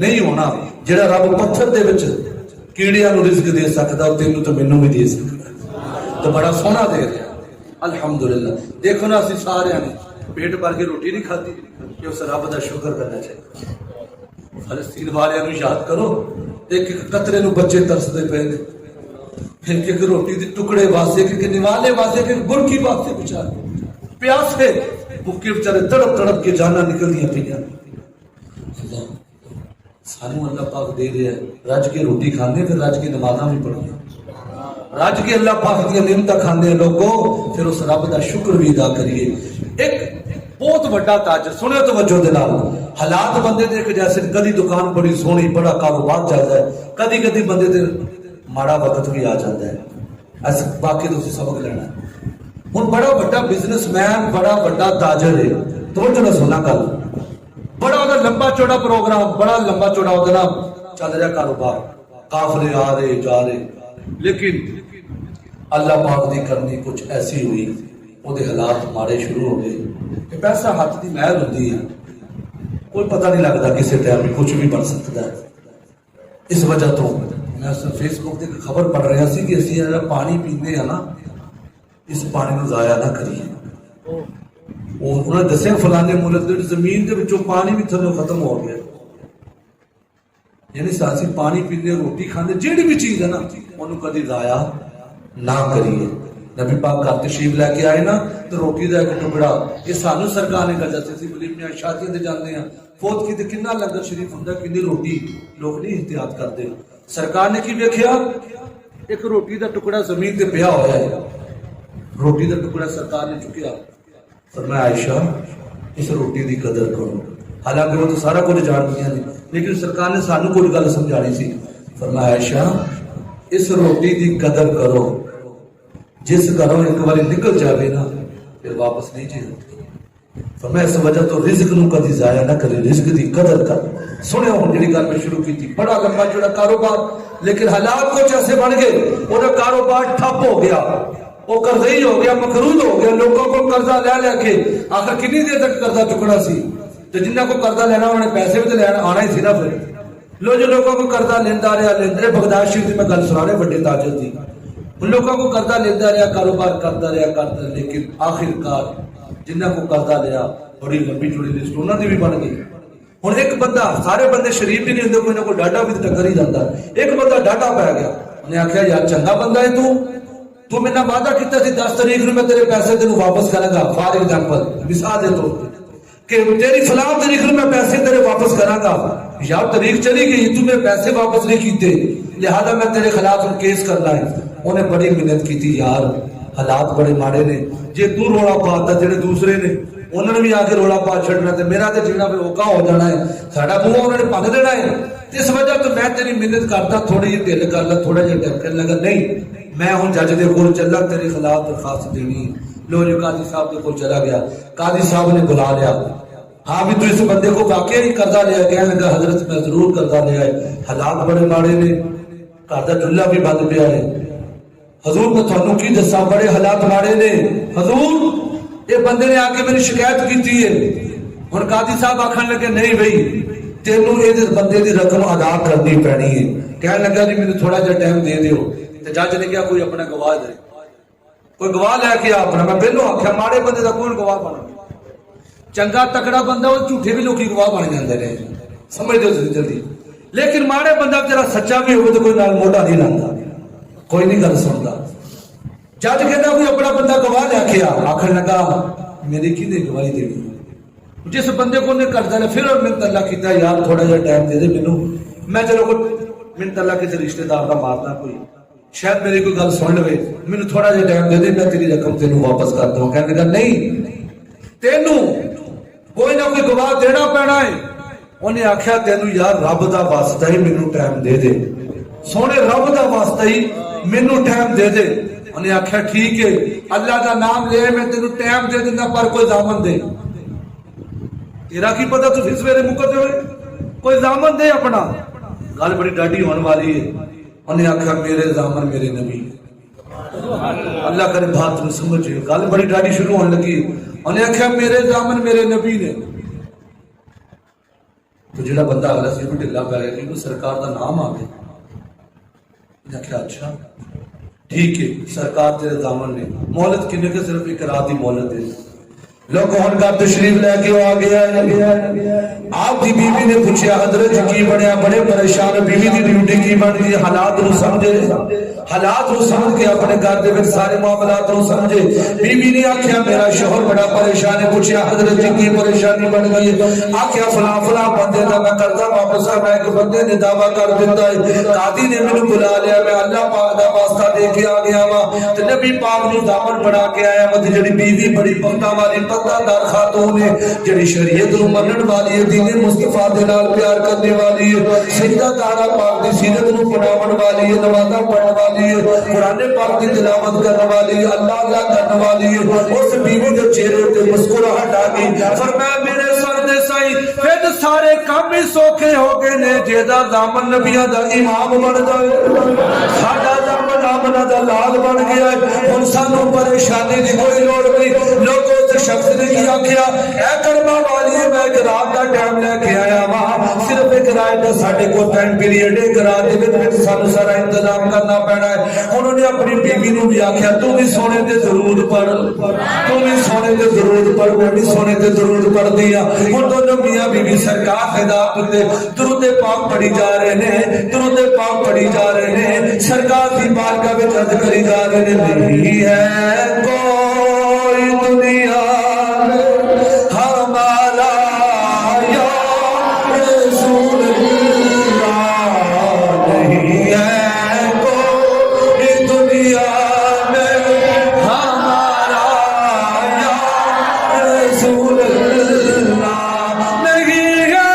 नहीं होना। जेड़ा रब पत्थर दे विच कीड़ियां नूं रिज़्क दे सकदा तेनू तो मैनू भी दे सकदा तो बड़ा सोहना दे रहा अल्हम्दुलिल्लाह। देखो ना असी सारे ने पेट भर के रोटी नहीं खाती कि उस रब का शुक्र करना चाहिए। फलस्तीन वालियां नूं याद करो एक एक कतरे नूं बच्चे तरसदे पे ने एक एक रोटी दे टुकड़े वास्ते एक एक निवाले वास्ते एक बुरकी वास्ते बेचारे प्यासे भुखे बेचारे तड़प तड़प के जाना निकलदियां पईयां। सानू अल्लाह पाक दे रहा है रज के रोटी खाने फिर रज के नमाज़ां भी पढ़िए रज के अल्लाह पाक दी नियमत खाने लोगों फिर उस रब का शुक्र भी अदा करिए। एक बहुत बड़ा ताज सुने तवज्जो दे नाल हालात बंदे देख जैसे कदी दुकान बड़ी सोहनी बड़ा कारोबार चलता है कदी कदी बंदे दे माड़ा वक्त भी आ जाता है। ऐसे बाकी तुसीं सबक लेना हुण बड़ा बड़ा बिजनेसमैन बड़ा बड़ा ताजर है तवज्जो नाल सुना गल बड़ा उहदा लंबा चौड़ा प्रोग्राम बड़ा लंबा चौड़ा उहदा ना चल रहा कारोबार काफले आ रहे जा रहे लेकिन अल्लाह पाक दी करनी कुछ ऐसी हुई उहदे हालात माड़े शुरू हो गए। पैसा हाथ की महल होती है कोई पता नहीं लगता किसी टाइम कुछ भी बन सकता है। इस वजह तो मैं फेसबुक से खबर पढ़ रहा सी कि असीं पानी पीते हैं ना इस पानी को जाया ना करिए। उन्होंने दसिया फलाने मुल्क जमीन के विचों पानी भी थल्लों खत्म हो गया यानी सासी पानी पीने रोटी खाने जेड़ी भी चीज है ना उन्होंने कभी जाया ना करिए। नबी पाक घर तशरीफ लैके आए ना तो रोटी का एक टुकड़ा ये सानू सरकार ने कर जाते वलीमियां शादियां ते जाते हैं फौत की कितना लंगर शरीफ होंगे कितनी रोटी लोग नहीं एहतियात करते। सरकार ने की वेख्या एक रोटी का टुकड़ा जमीन से पिया होया है रोटी का टुकड़ा सरकार ने चुकया फरमाया आयशा इस रोटी की कदर करो। हालांकि वो तो सारा कुछ जानती नहीं लेकिन सरकार ने सानू कोई गल समझानी सी। फरमाया आयशा इस रोटी की कदर करो जिस घरों एक बार निकल जाए ना फिर वापस नहीं चाहिए। फरमाया इस वजह तो रिज़्क नूं कदी जाया ना करे रिज़्क की कदर कर। सुने हुण जिहड़ी गल मैं शुरू की बड़ा लंबा चौड़ा कारोबार लेकिन हालात कुछ ऐसे बन गए उहदा कारोबार ठप हो गया वो कर्जा ही हो गया, मकरूज हो गया। लोगों को कर्जा ले लैके आखिर कितनी देर तक कर्जा चुकना सी, तो जिन्हों को कर्जा लेना उन्होंने पैसे भी तो लैन आना ही सी ना। फिर लो जो लोगों को कर्जा लेंदा रहा बगदाद शरीफ की मैं गल सुना रहे बड़े ताजर की, उन लोगों को कर्जा लेंदा रहा, कारोबार करता रहा, लेकिन आखिरकार जिन्हों को कर्जा लिया बड़ी लंबी चौड़ी लिस्ट उन्होंने भी बन गई। हुण एक बंदा, सारे बंदे शरीफ भी नहीं होंगे, कोई ना कोई डाटा भी टक्कर ही जाता। एक बंदा डाटा पै गया, उन्हें आख्या यार चंगा बंदा है तू मेरे वादा किया 10 तारीख में मैं तेरे पैसे तेन वापस करांगा। फॉर एग्जाम्पल मिसाल दे तौर कि तेरी फलां तारीख में मैं पैसे तेरे वापस करांगा। यार तारीख चली गई, तू मेरे पैसे वापस नहीं किए, लिहाजा मैं तेरे खिलाफ केस करना है। उन्हें बड़ी मेहनत की, यार हालात बड़े माड़े ने, जे तू रोला पाता जेडे दूसरे ने उन्होंने भी आके रोला पा छड़ना, मेरा तो जीना भी औखा हो जाना है, साडा मुंह उन्होंने भग देना है। इस वजह तो मैं तेरी मेहनत करता, थोड़ी जी ढिल कर ला, थोड़ा जिहा डर कर लगा, नहीं मैं हूं जज के कोल चला, तेरे खिलाफ दरखास्त देनी। लो जो काजी साहब के कोल चला गया, काजी साहब ने बुला लिया, हाँ भी तू इस बंदे को वाकई ही कर्जा लिया? कहने लगा हजरत मैं जरूर कर्जा लिया है, हालात बड़े माड़े ने, घर का चूल्हा भी बंद पिया है। हजूर मैं थानू की दसा, बड़े हालात माड़े ने हजूर। ये बंदे ने आके मेरी शिकायत की है। हुण काजी साहब आखन लगे नहीं भाई तेनू इस बंदे की रकम अदा करनी पैनी है। कहने लगा जी मैंने थोड़ा जिहा टाइम दे दिओ। ते जज ने कहा कोई अपना गवाह दे, कोई गवाह लैके आ अपना। मैं पहलों आख्या माड़े बंदे का कौन गवाह बना, चंगा तकड़ा बंदा वो झूठे भी लोग गवाह बन जाते हैं, समझ दो जल्दी। लेकिन माड़े बंदा बेचारा सच्चा भी हो तो कोई नाल मोटा नहीं लाता, कोई नहीं गल सुनता। जज कहता कोई अपना बंदा गवाह लैके आ, आखन लगा मेरी कि गवाही देनी। जिस बंदे को कर्जा लिया, फिर मिन्नत अल्लाह किया यार थोड़ा जिहा टाइम दे दे मैनू, मैं चलो मिन्नत अल्लाह किसी रिश्तेदार का मारना, कोई शायद मेरी कोई गल सुन लवे, मैनू थोड़ा जिहा टाइम दे दे, मैं तेरी रकम तेनू वापस कर दूं। कहने लगा नहीं तेनू कोई ना कोई गवाह देना पैना है। उन्हें आख्या तेनू यार रब दा वास्ता ही मैनू टाइम दे दे, सोने रब दा वास्ता ही मैनू टाइम दे दे। उन्हें आख्या ठीक है अल्लाह का नाम ले मैं तेनू टाइम दे देना, पर कोई दामन दे। तेरा की पता तू फिर सवेरे मुकते हो, कोई दामन दे अपना। गल बड़ी डाढ़ी होने वाली है। उन्हें आख्या मेरे दामन मेरे नबी, अल्लाह करे बात में समझे, गल बड़ी डाढ़ी शुरू होने लगी। उन्हें आख्या मेरे दामन मेरे नबी ने। तो जो बंदा अगला से भी ढिला पै गया, सरकार का नाम आ गया। आख्या अच्छा ठीक है सरकार तेरे दामन ने। मोहलत किन्ने के सिर्फ एक रात की मोहलत है। लोग हुण घर तशरीफ लैके आ गया। आपकी बीवी ने पूछा हजरत की बनया, बड़े परेशान, बीवी की ड्यूटी की बन गई, हालात नूं समझे, हालात नूं समझ के अपने घर दे विच सारे मामलात नूं समझे। बीवी ने आख्या मेरा शोहर बड़ा परेशान है। पूछा हजरत जी की परेशानी बन गई है? आख्या फला फला बंदे का मैं कर्जा वापस करना, एक बंदे ने दावा कर दिता है, कादी ने मैनू बुला लिया, मैं अल्लाह पाक दा वास्ता दे के आ गया वा, ते नबी पाक नूं दामन बना के आया वा। जेड़ी बीवी बड़ी पक्का वाली दार खातून है, जेड़ी शरीयत नूं मनण वाली है, दीन मुस्तफा दे नाल प्यार करने वाली है, सजदा तारा पाक दी सीरत नूं पढ़ावन वाली है, नमाज़ां पढ़न वाली है, कुरान पाक दी तिलावत करने वाली है, अल्लाह अल्लाह करने वाली है। उस बीवी दे चेहरे ते मुस्कुराहट आ गई। फरमाया मेरे सर दे साईं फिर सारे काम ही सौखे हो गए ने, जेदा दामन नबियां दा इमाम बन जाए, साडा दामन आमना दा लाल बन गया है। हुण सानू परेशानी दी कोई लोड़ नहीं। लोगों उस शख्स ने की आख्या ऐ कर्मा वाली मैं एक रात का टाइम लेके आया वहां, सिर्फ एक रात का साडे को टाइम पीरियड है, रात दे विच सानू सारा इंतजाम करना पैना है। उन्होंने अपनी बीवी नूं भी आख्या तू भी सोने ते जरूर पढ़, तू भी सोने ते जरूर पढ़, मैं भी सोने ते जरूर पढ़दी हां। हुण दोनों मियां बीवी सरकार खिदात ते दुरूद पाक पढ़ी जा रहे ने, दुरूद पाक पढ़ी जा रहे ने, सरकार दी बारगाह विच अर्ज करी जा रहे ने, नहीं है कोई दुनिया हमारा या रसूल अल्लाह, नहीं है कोई दुनिया में हमारा या रसूल अल्लाह, नहीं है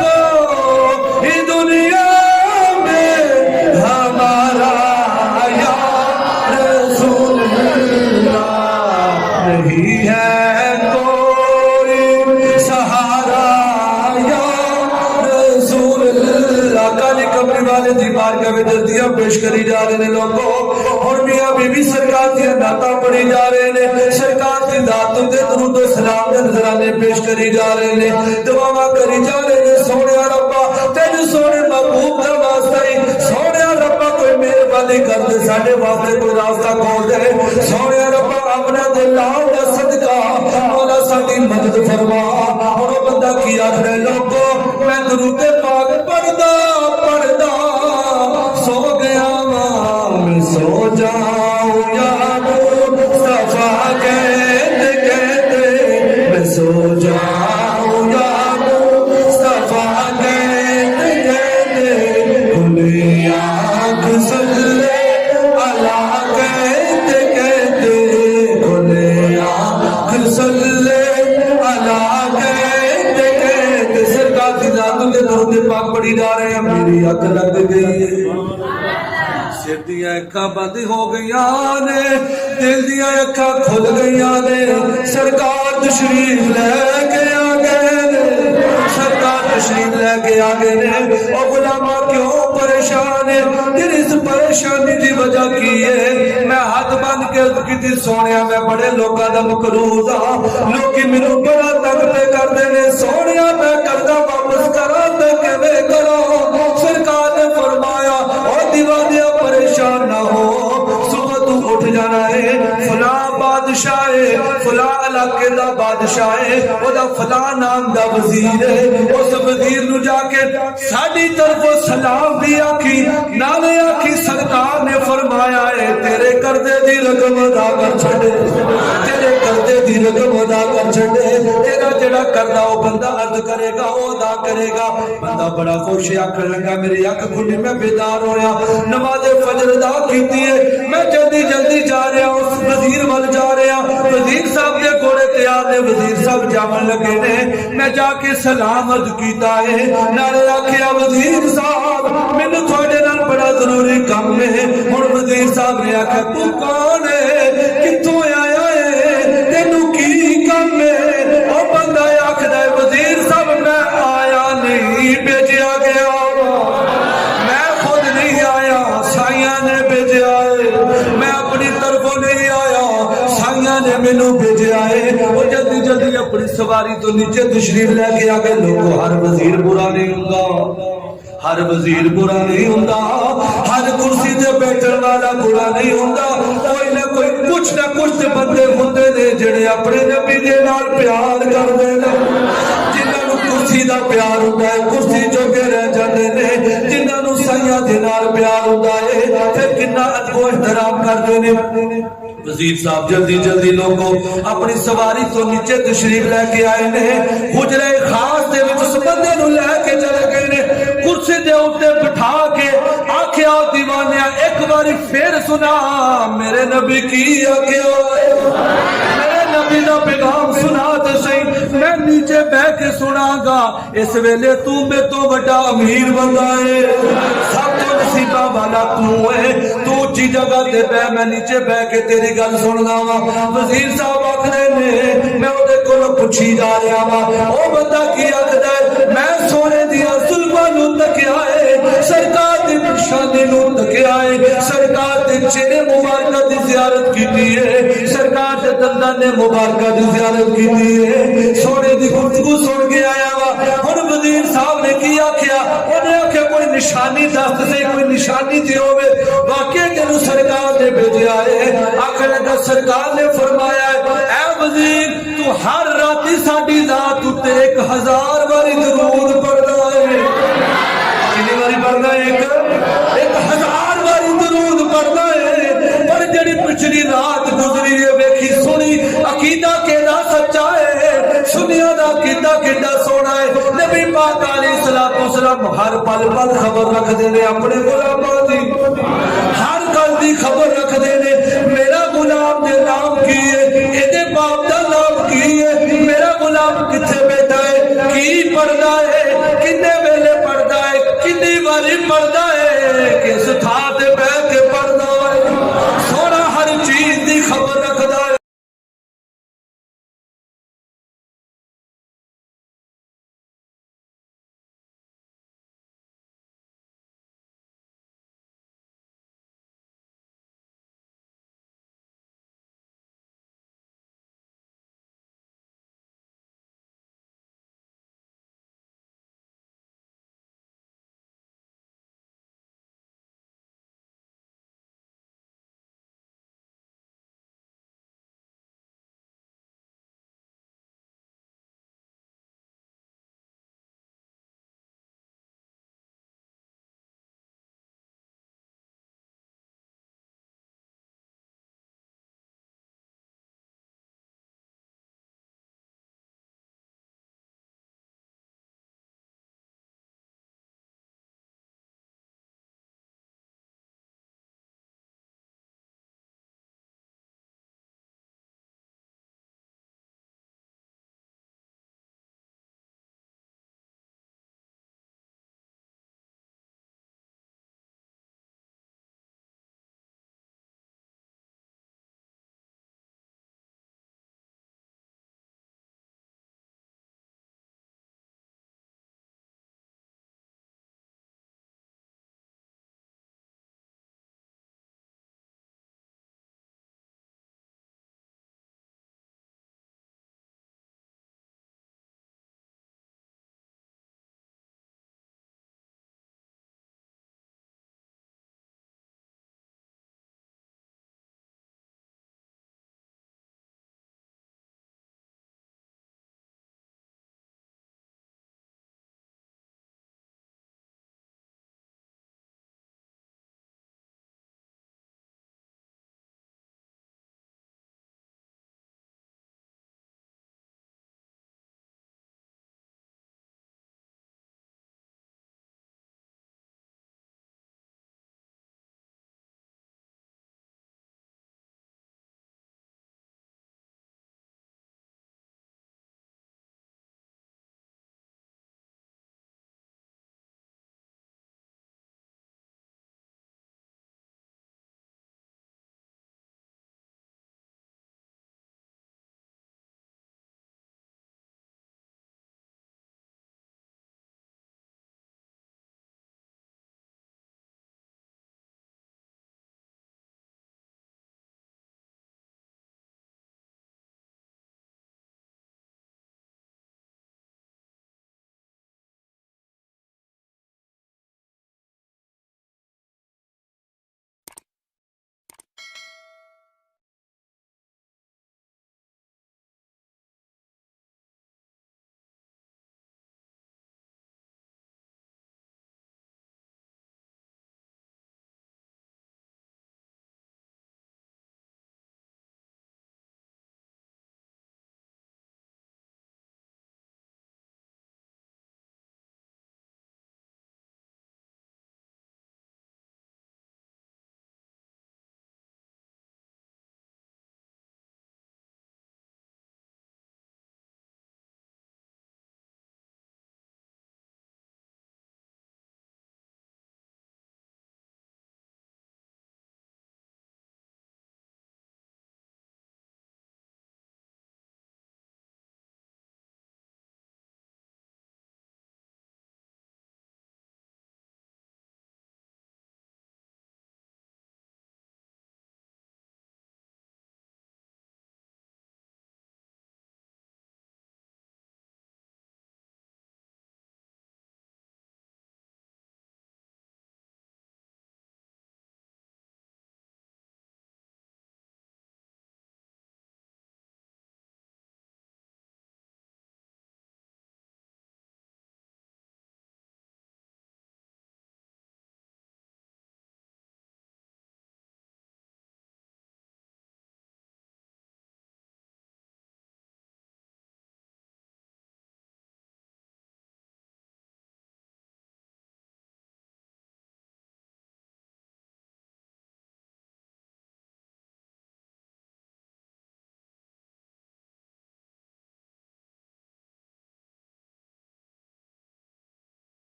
कोई दुनिया में हमारा या रसूल अल्लाह, नहीं है कोई सहारा या रसूल अल्लाह। काली कमरे वाले दी बारगाह में जल्दियां पेश करी जा रहे हैं लोगों। और मियां बीवी सरकार दी नाता पढ़ी जा रहे ने, सरकार दी दात ते दरूद सलाम दे नजराने पेश करी जा रहे ने, दुआवां करी जा रहे ने। सोने रब्बा तेन सोने महबूब दा वास्ता ही, सोने रब्बा कोई मेहरबानी कर दे साडे वास्ते कोई रास्ता खोल दे। सोने रब्बा अपना दे लाल दा सदका मौला साडी मदद फरमा। और वो बंदा की आखरे लोगो मैं दरूद पाक पढ़दा पढ़दा सो गया मैं सो जाऊं या मुस्तफा कहते कहते मैं सो जाऊं या मुस्तफा कहते कहते खुले आँख सल्ले अला कहते कहते खुले आँख सल्ले अला कहते कहते सरकार की जादू के दरूद पाक पढ़ी जा रहे हैं। मेरी अख लग गई है, सिर दियां अखां बंद हो गईयां ने, दिल दियां अखां खुल गईयां ने। सरकार तशरीफ लैके आ गए ने, सरकार तशरीफ लैके आ गए ने। ओ गुलामा क्यों परेशान है, तेरी इस परेशानी की वजह की है? मैं हाथ बन के की सोने मैं बड़े लोगों का मकरूज हाँ, लोग मैनू बड़ा तंग पे करते ने। सोने मैं करदा वापस करा तो किवें करो? सरकार ने फरमाया ओ दीवानिया परेशान ना हो, सुबह तू उठ जाना है, फला बादशाह है, फला इलाके दा बादशाह है, ओदा फला नाम दा वजीर है, उस वजीर नु जाके साडी तरफों सलाम भी आखी, नाले आखी सरकार ने फरमाया है तेरे कर्जे दी रकम अदा कर छड़े, तेरे कर्जे दी रकम अदा कर छड़े। तेरा जेड़ा करदा ओ बंदा अर्ज करेगा ओ अदा करेगा। बंदा बड़ा खुश आखन लगा मेरी अख खुली, मैं बेदार होया, नमाज़े फजर अदा कीती है, मैं जल्दी जल्दी जा रहा उस वजीर वाल जा रहा। वजीर साहब के घोड़े तैयार ने, वजीर साहब जावन लगे ने। मैं जाके सलाम अर्ज कीता है, नाले आखिया वजीर साहब मैनू थोड़े नाल बड़ा जरूरी काम है। हुण वजीर साहब ने आख्या तू कौन है, कित्थों आया है, तेनू की काम है? ओ बंदा आखदा है वजीर साहब मैं आया नहीं, भेजा गया, मैं खुद नहीं आया, साइया ने भेजा है, मैं अपनी तरफों नहीं आया, साइया ने मैनू भेजा है। वो जल्दी जल्दी अपनी सवारी तो नीचे तशरीफ लैके आ गए। लोगों हर वजीर बुरा नहीं होगा, हर वजीर बुरा नहीं होता, हर कुर्सी से बैठने वाला बुरा नहीं होता। कोई ना कोई कुछ ना कुछ बंदे होंदे ने जिहड़े अपने नबी दे नाल प्यार करदे ने, जिन्हां नूं कुर्सी दा प्यार हुंदा है कुर्सी जोगे रह जांदे ने, जिन्हां नूं साइयां दे नाल प्यार हुंदा है फिर कितना अदब एहतराम करदे ने। वजीर साहब जल्दी जल्दी लोगों अपनी सवारी तो नीचे तशरीफ लैके आए ने। हुजरे खास दे विच उस बंदे नूं लैके चले गए ने, कुर्सी दे उत्ते बिठा के आख्या दीवानिया एक बारी फिर सुना मेरे नबी की आख्या, मेरे नबी दा पैगाम सुना तो सही, मैं नीचे बह के सुनागा। इस वेले तू मेरे तो बड़ा अमीर बंदा है, सब तो नसीबा वाला तू है, तू उच्ची जगह ते बह, मैं नीचे बह के तेरी गल सुनदा वा। वजीर साहब आखदे ने मैं ओदे कोलों पुछी जा रहा वा, ओ बंदा की आखदा है मैं सोने दिया जुल्मां नूं तकिया है, सरकार दी निशानी नूं तकिया है, सरकार दे चेहरे मुबारक दी जियारत कीती है, सरकार दे दंदां ने मुबारक दी जियारत कीती है, सोने दी गुफ्तगू सुन के आया वा। हुण वजीर साहब ने की आख्या, उन्हें आख्या कोई निशानी दस दे, कोई निशानी दी होवे, वाकई तेनू सरकार ने भेजा है। आखिर लगा सरकार ने फरमाया है ऐ वजीर तू हर राती साडी जात उत्ते 1000 बारी दरूद पढ़दा है। कितनी बारी पढ़दा है? 1000 बारी दरूद पढ़दा है। पर जेड़ी पिछली रात गुजरी है वेखी सुनी, अकीदा केदा सच्चा है, सुनिया दा अकीदा केदा सोना है। नबी पाक अलैहिस्सलाम हर पल पल खबर रखदे ने अपने गुलामां दी, हर गल दी खबर रखदे ने। मेरा गुलाम दे नाम की